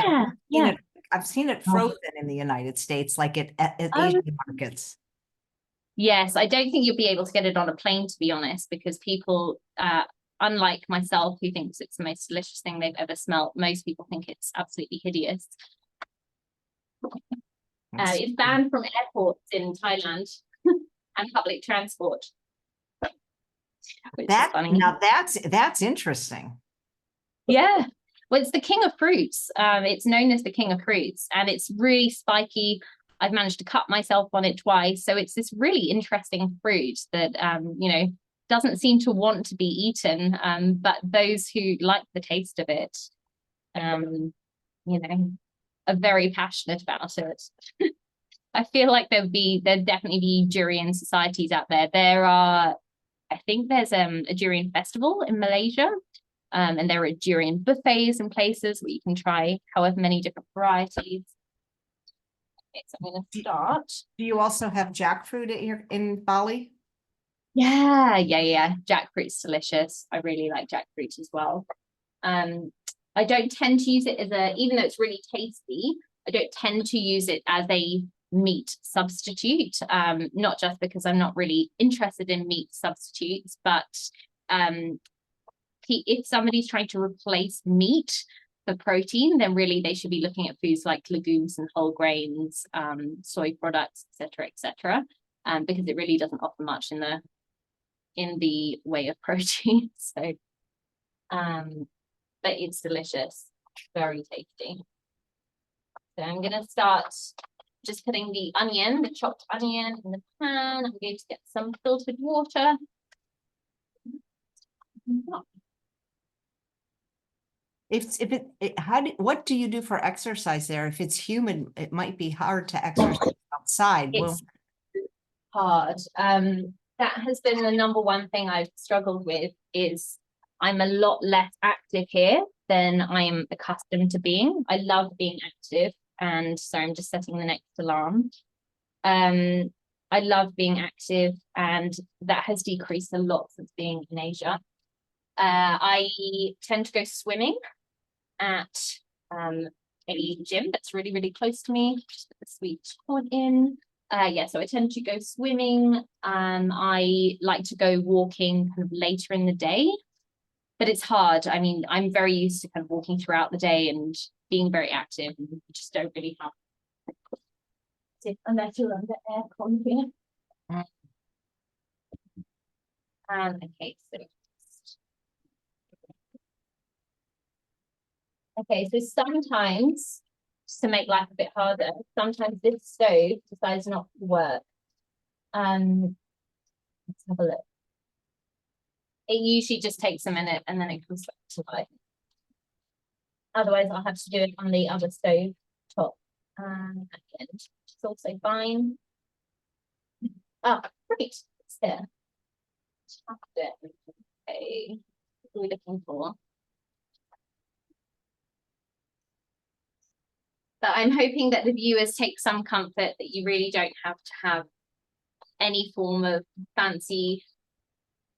Yeah. I've seen it frozen in the United States, like at Um, Asian markets. yes, I don't think you'll be able to get it on a plane, to be honest, because people, unlike myself, who thinks it's the most delicious thing they've ever smelt, most people think it's absolutely hideous. It's banned from airports in Thailand and public transport, which is funny. Now that's interesting. Yeah. Well, it's the king of fruits. It's known as the king of fruits, and it's really spiky. I've managed to cut myself on it twice. So it's this really interesting fruit that, you know, doesn't seem to want to be eaten. But those who like the taste of it, you know, are very passionate about it. I feel like there'd definitely be durian societies out there. I think there's a durian festival in Malaysia. And there are durian buffets and places where you can try however many different varieties. Okay, so I'm going to start. Do you also have jackfruit in Bali? Yeah. Jackfruit's delicious. I really like jackfruit as well. I don't tend to use it even though it's really tasty, I don't tend to use it as a meat substitute. Not just because I'm not really interested in meat substitutes, but if somebody's trying to replace meat for protein, then really they should be looking at foods like legumes and whole grains, soy products, etc., because it really doesn't offer much in the way of protein. So, but it's delicious, very tasty. So I'm going to start just putting the chopped onion in the pan. I'm going to get some filtered water. What do you do for exercise there? If it's humid, it might be hard to exercise outside. It's hard. That has been the number one thing I've struggled with, is I'm a lot less active here than I am accustomed to being. I love being active, and so I'm just setting the next alarm. I love being active, and that has decreased a lot since being in Asia. I tend to go swimming at a gym that's really, really close to me. Just put the sweet corn in. So I tend to go swimming. I like to go walking kind of later in the day, but it's hard. I mean, I'm very used to kind of walking throughout the day and being very active, and you just don't really have unless you're under aircon here. Okay, so sometimes, just to make life a bit harder, sometimes this stove decides not to work. Let's have a look. It usually just takes a minute and then it comes back to life. Otherwise, I'll have to do it on the other stove top. Again, which is also fine. Ah, great, it's there. Okay, what are we looking for? But I'm hoping that the viewers take some comfort that you really don't have to have any form of fancy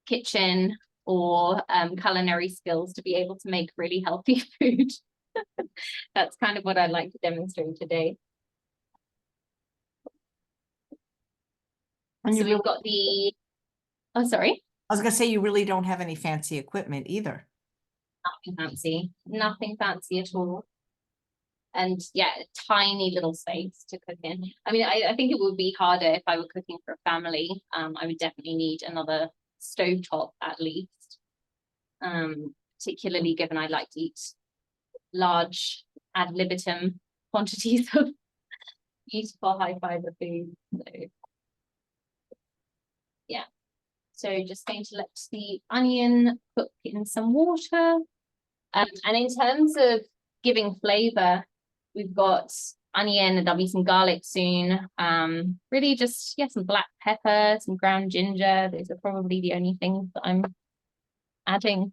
kitchen or culinary skills to be able to make really healthy food. That's kind of what I'd like to demonstrate today. And so we've got oh, sorry. I was going to say, you really don't have any fancy equipment either. Nothing fancy at all. And yeah, a tiny little space to cook in. I mean, I think it would be harder if I were cooking for a family. I would definitely need another stovetop at least. Particularly given I like to eat large ad libitum quantities of beautiful high fiber food. So yeah. So just going to let the onion cook in some water. And in terms of giving flavor, we've got onion, and there'll be some garlic soon. Really just, yeah, some black pepper, some ground ginger. Those are probably the only things that I'm adding.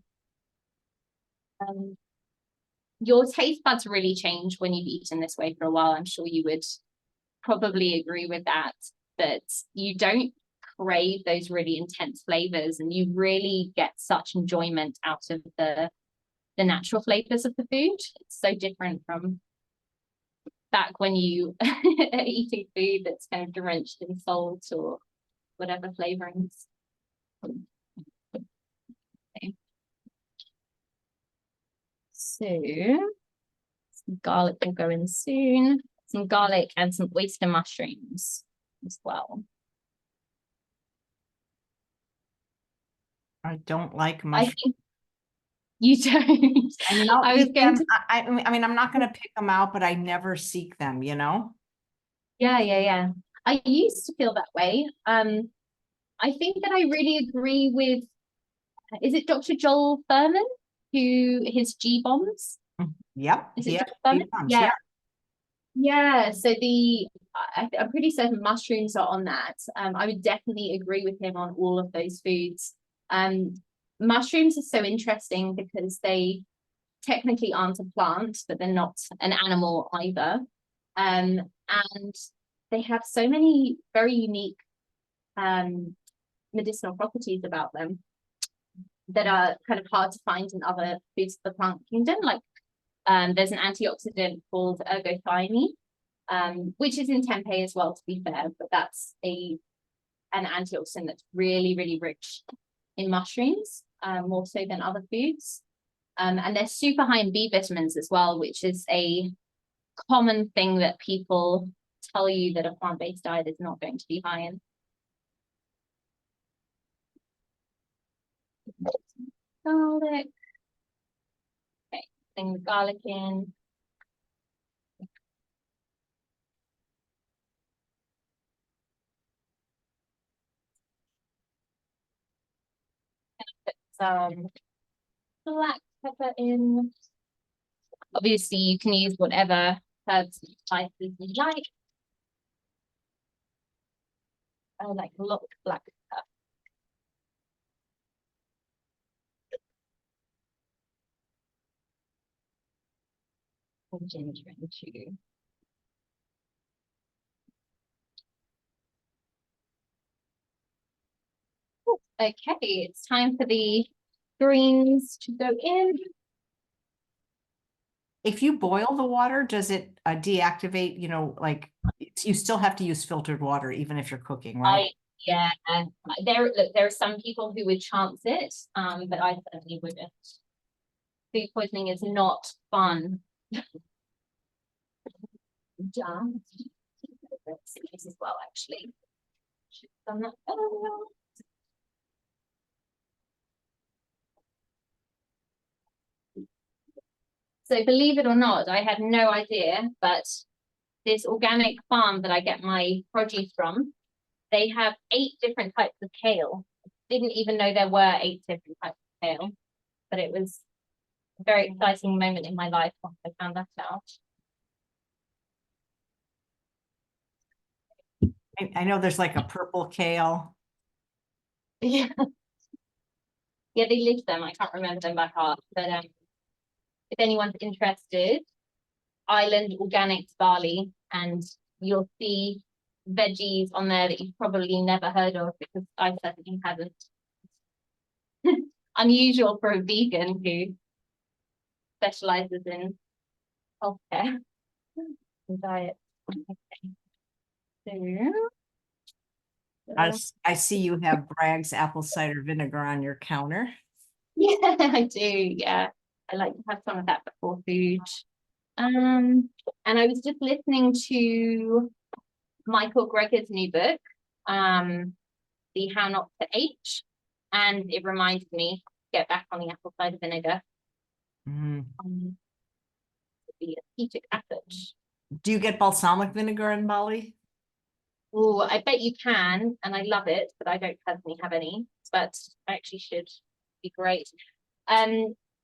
Your taste buds really change when you've eaten this way for a while. I'm sure you would probably agree with that, that you don't crave those really intense flavors, and you really get such enjoyment out of the natural flavors of the food. It's so different from back when you are eating food that's kind of drenched in salt or whatever flavorings. Okay. So some garlic will go in soon. Some garlic and some oyster mushrooms as well. I don't like I mushrooms. think you don't. I mean, I'll I was eat going them. to. I mean, I'm not going to pick them out, but I never seek them, you know? Yeah. I used to feel that way. I think that I really agree with, is it Dr. Joel Furman, who his G bombs? Yep. Is it Yeah. Joel Furman? Bombs, Yeah. yeah. Yeah. So I'm pretty certain mushrooms are on that. I would definitely agree with him on all of those foods. Mushrooms are so interesting because they technically aren't a plant, but they're not an animal either. And they have so many very unique medicinal properties about them that are kind of hard to find in other foods of the plant kingdom. Like there's an antioxidant called ergothioneine, which is in tempeh as well, to be fair, but that's an antioxidant that's really, really rich in mushrooms, more so than other foods. And they're super high in B vitamins as well, which is a common thing that people tell you that a plant-based diet is not going to be high in. Garlic. Okay, putting the garlic in. Put some black pepper in. Obviously, you can use whatever herbs and spices you like. I like a lot of black pepper. And ginger in too. Okay, it's time for the greens to go in. If you boil the water, does it deactivate, you know, like you still have to use filtered water even if you're cooking, right? Yeah, there are some people who would chance it, but I certainly wouldn't. Food poisoning is not fun. Done. This as well, actually. Should have done that. Oh. So believe it or not, I had no idea, but this organic farm that I get my produce from, they have 8 different types of kale. Didn't even know there were 8 different types of kale, but it was a very exciting moment in my life once I found that out. I know there's like a purple kale. Yeah. Yeah, they list them. I can't remember them by heart, but if anyone's interested, Island Organics Bali, and you'll see veggies on there that you've probably never heard of, because I certainly haven't. Unusual for a vegan who specializes in healthcare and diet. Okay. I see you have Bragg's apple cider vinegar on your counter. Yeah, I do. Yeah, I like to have some of that before food. And I was just listening to Michael Greger's new book, The How Not to H, and it reminded me to get back on the apple cider vinegar. The acetic acid. Do you get balsamic vinegar in Bali? Oh, I bet you can, and I love it, but I don't personally have any, but I actually should be great.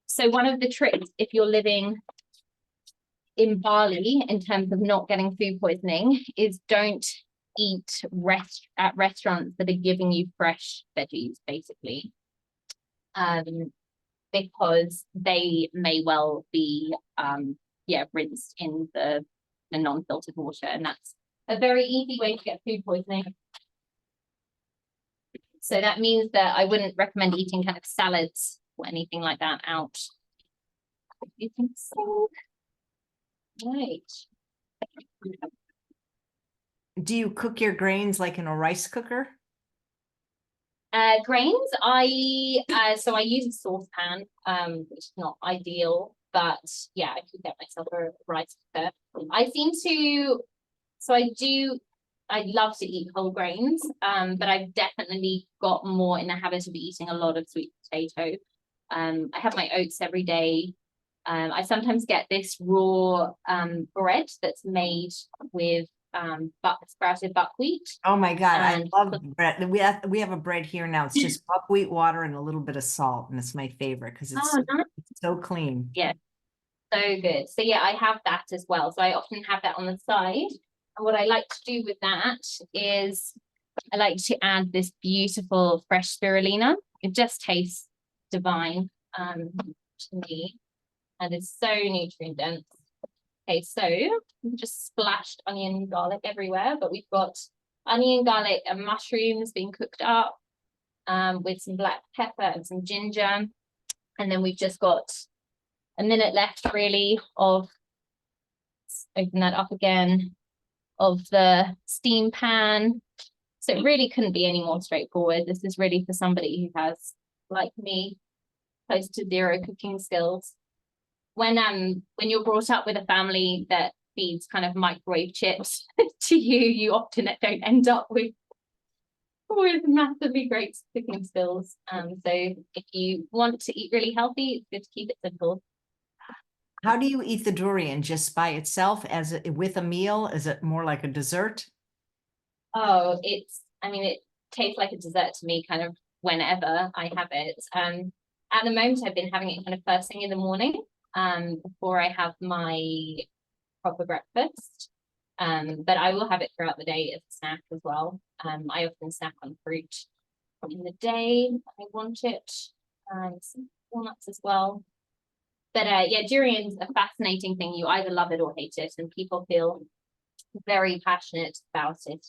So one of the tricks, if you're living in Bali, in terms of not getting food poisoning, is don't eat at restaurants that are giving you fresh veggies, basically, because they may well be rinsed in the non-filtered water, and that's a very easy way to get food poisoning. So that means that I wouldn't recommend eating kind of salads or anything like that out. You think so? Right. Do you cook your grains like in a rice cooker? Grains, so I use a saucepan, which is not ideal, but yeah, I could get myself a rice cooker. I love to eat whole grains, but I've definitely got more in the habit of eating a lot of sweet potato. I have my oats every day. I sometimes get this raw bread that's made with sprouted buckwheat. Oh my God, I love bread. We have a bread here now. It's just buckwheat water and a little bit of salt, and it's my favorite because it's so clean. Yeah, so good. So yeah, I have that as well. So I often have that on the side. And what I like to do with that is I like to add this beautiful fresh spirulina. It just tastes divine to me, and it's so nutrient dense. Okay, so just splashed onion and garlic everywhere, but we've got onion, garlic, and mushrooms being cooked up with some black pepper and some ginger. And then we've just got a minute left, really, of, open that up again, of the steam pan. So it really couldn't be any more straightforward. This is really for somebody who has, like me, close to zero cooking skills. When you're brought up with a family that feeds kind of microwave chips to you, you often don't end up with massively great cooking skills. So if you want to eat really healthy, it's good to keep it simple. How do you eat the durian? Just by itself, with a meal? Is it more like a dessert? Oh, it tastes like a dessert to me, kind of whenever I have it. At the moment, I've been having it kind of first thing in the morning, before I have my proper breakfast. But I will have it throughout the day as a snack as well. I often snack on fruit in the day if I want it, some walnuts as well. But yeah, durian's a fascinating thing. You either love it or hate it, and people feel very passionate about it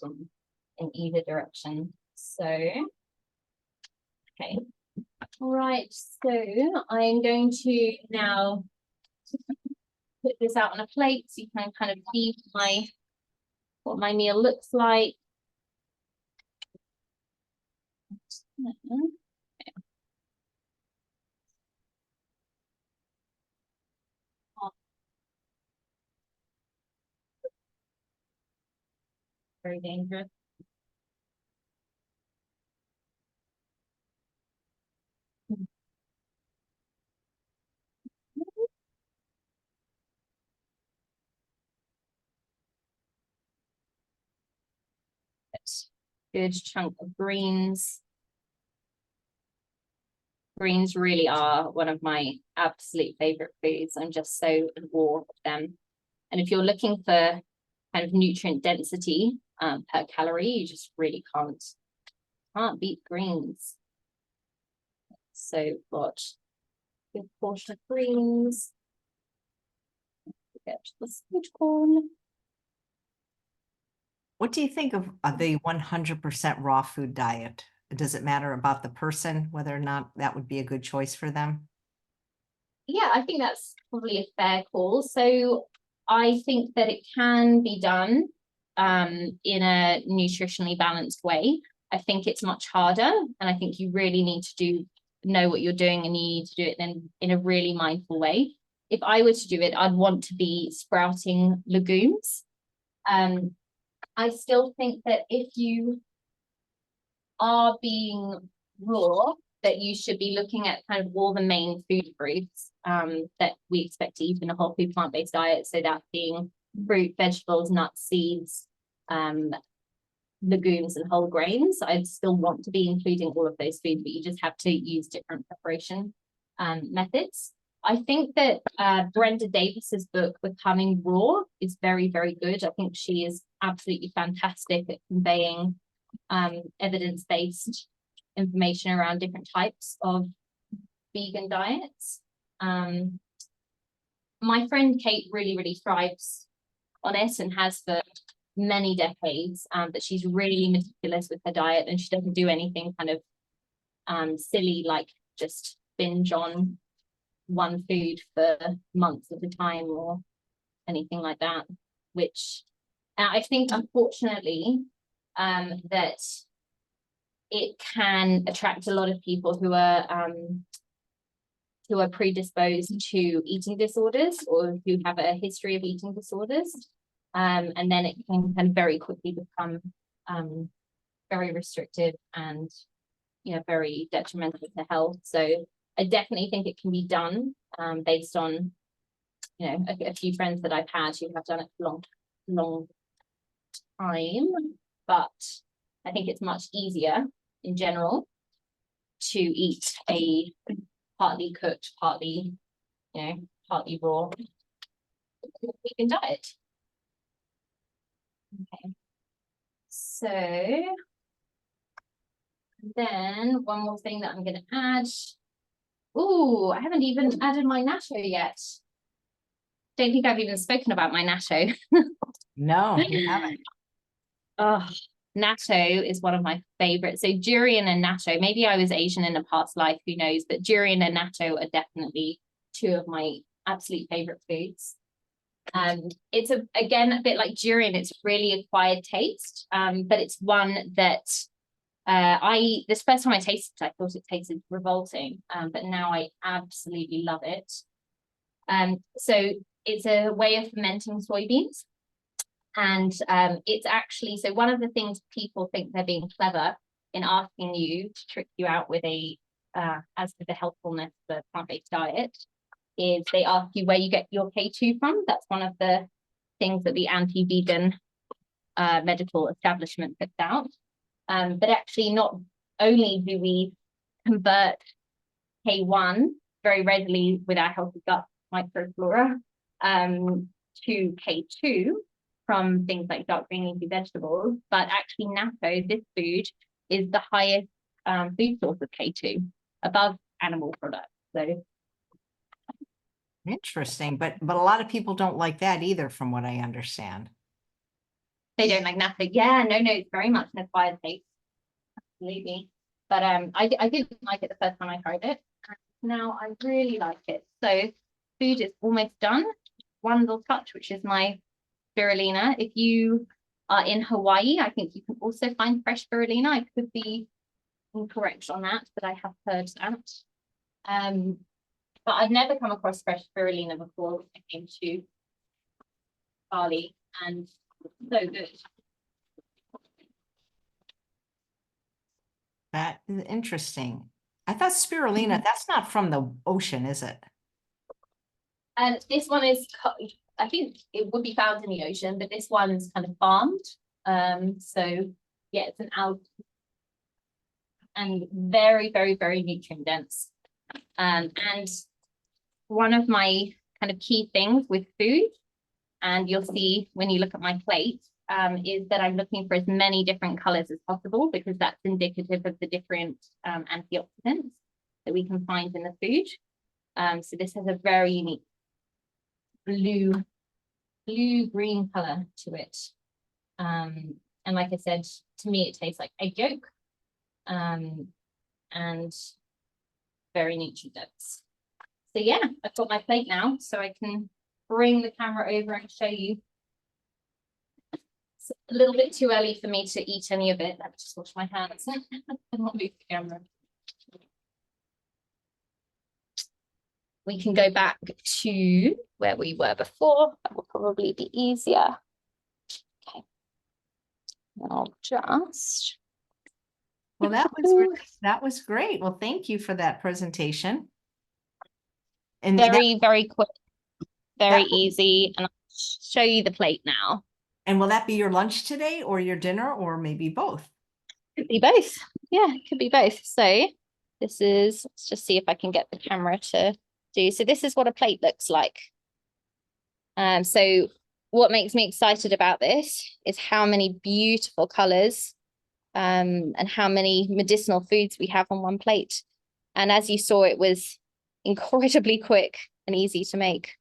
in either direction. So, okay. Right, so I'm going to now put this out on a plate so you can kind of see what my meal looks like. Very dangerous. Good chunk of greens. Greens really are one of my absolute favorite foods. I'm just so in awe of them. And if you're looking for kind of nutrient density per calorie, you just really can't beat greens. So we've got a good portion of greens. Get the sweet corn. What do you think of the 100% raw food diet? Does it matter about the person, whether or not that would be a good choice for them? Yeah, I think that's probably a fair call. So I think that it can be done in a nutritionally balanced way. I think it's much harder, and I think you really need to know what you're doing, and you need to do it then in a really mindful way. If I were to do it, I'd want to be sprouting legumes. I still think that if you are being raw, that you should be looking at kind of all the main food groups that we expect to eat in a whole food plant-based diet. So that being fruit, vegetables, nuts, seeds, legumes, and whole grains. I'd still want to be including all of those foods, but you just have to use different preparation methods. I think that Brenda Davis's book, Becoming Raw, is very, very good. I think she is absolutely fantastic at conveying evidence-based information around different types of vegan diets. My friend Kate really, really thrives on it and has for many decades, but she's really meticulous with her diet, and she doesn't do anything kind of silly like just binge on one food for months at a time or anything like that, which I think unfortunately that it can attract a lot of people who are predisposed to eating disorders or who have a history of eating disorders, and then it can very quickly become very restrictive and very detrimental to health. So I definitely think it can be done based on a few friends that I've had who have done it for long time, but I think it's much easier in general to eat a partly cooked, partly raw vegan diet. Okay, so then one more thing that I'm going to add. Oh, I haven't even added my natto yet. Don't think I've even spoken about my natto. No, you haven't. Oh, natto is one of my favorites. So durian and natto, maybe I was Asian in a past life, who knows, but durian and natto are definitely two of my absolute favorite foods. It's again a bit like durian, it's really acquired taste, but it's one that this first time I tasted it, I thought it tasted revolting, but now I absolutely love it. So it's a way of fermenting soybeans. And it's actually, so one of the things people think they're being clever in asking you to trick you out with as to the healthfulness of the plant-based diet, is they ask you where you get your K2 from. That's one of the things that the anti-vegan medical establishment puts out. But actually, not only do we convert K1 very readily with our healthy gut microflora to K2 from things like dark green leafy vegetables, but actually natto, this food, is the highest food source of K2 above animal products. So Interesting, but a lot of people don't like that either, from what I understand. they don't like natto. Yeah, no, it's very much an acquired taste, absolutely. But I didn't like it the first time I tried it. Now I really like it. So food is almost done. One little touch, which is my spirulina. If you are in Hawaii, I think you can also find fresh spirulina. I could be incorrect on that, but I have heard that. But I've never come across fresh spirulina before I came to Bali, and so good. That is interesting. I thought spirulina, that's not from the ocean, is it? And this one is, I think it would be found in the ocean, but this one's kind of farmed. So yeah, it's an algae and very, very, very nutrient dense. And one of my kind of key things with food, and you'll see when you look at my plate, is that I'm looking for as many different colors as possible, because that's indicative of the different antioxidants that we can find in the food. So this has a very unique blue-green color to it. And like I said, to me, it tastes like egg yolk, and very nutrient dense. So yeah, I've got my plate now, so I can bring the camera over and show you. It's a little bit too early for me to eat any of it. Let me just wash my hands and not move the camera. We can go back to where we were before. That will probably be easier. Okay. I'll just. Well, that was great. Well, thank you for that presentation. And very quick, very easy. And I'll show you the plate now. And will that be your lunch today, or your dinner, or maybe both? Could be both. Yeah, it could be both. So this is, let's just see if I can get the camera to do. So this is what a plate looks like. So what makes me excited about this is how many beautiful colors and how many medicinal foods we have on one plate. And as you saw, it was incredibly quick and easy to make.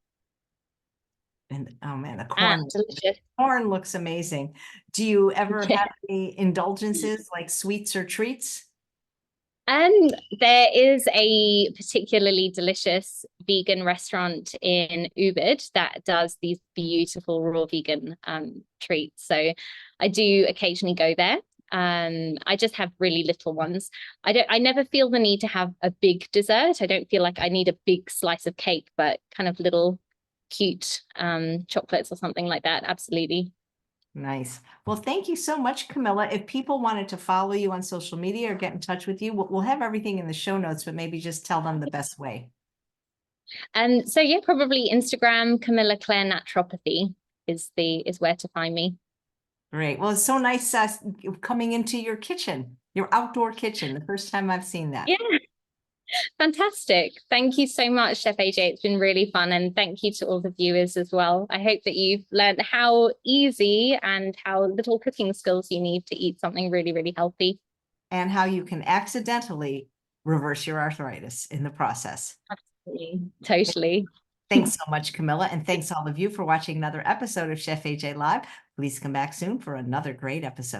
And oh man, the And delicious. corn looks amazing. Do you ever Yeah. have any indulgences like sweets or treats? And there is a particularly delicious vegan restaurant in Ubud that does these beautiful raw vegan treats. So I do occasionally go there. I just have really little ones. I never feel the need to have a big dessert. I don't feel like I need a big slice of cake, but kind of little cute chocolates or something like that. Absolutely. Nice. Well, thank you so much, Camilla. If people wanted to follow you on social media or get in touch with you, we'll have everything in the show notes, but maybe just tell them the best way. And so yeah, probably Instagram, Camilla Claire Naturopathy is where to find me. Great. Well, it's so nice coming into your kitchen, your outdoor kitchen. The first time I've seen that. Yeah, fantastic. Thank you so much, Chef AJ. It's been really fun. And thank you to all the viewers as well. I hope that you've learned how easy and how little cooking skills you need to eat something really, really healthy. And how you can accidentally reverse your arthritis in the process. Absolutely. Totally. Thanks so much, Camilla. And thanks all of you for watching another episode of Chef AJ Live. Please come back soon for another great episode.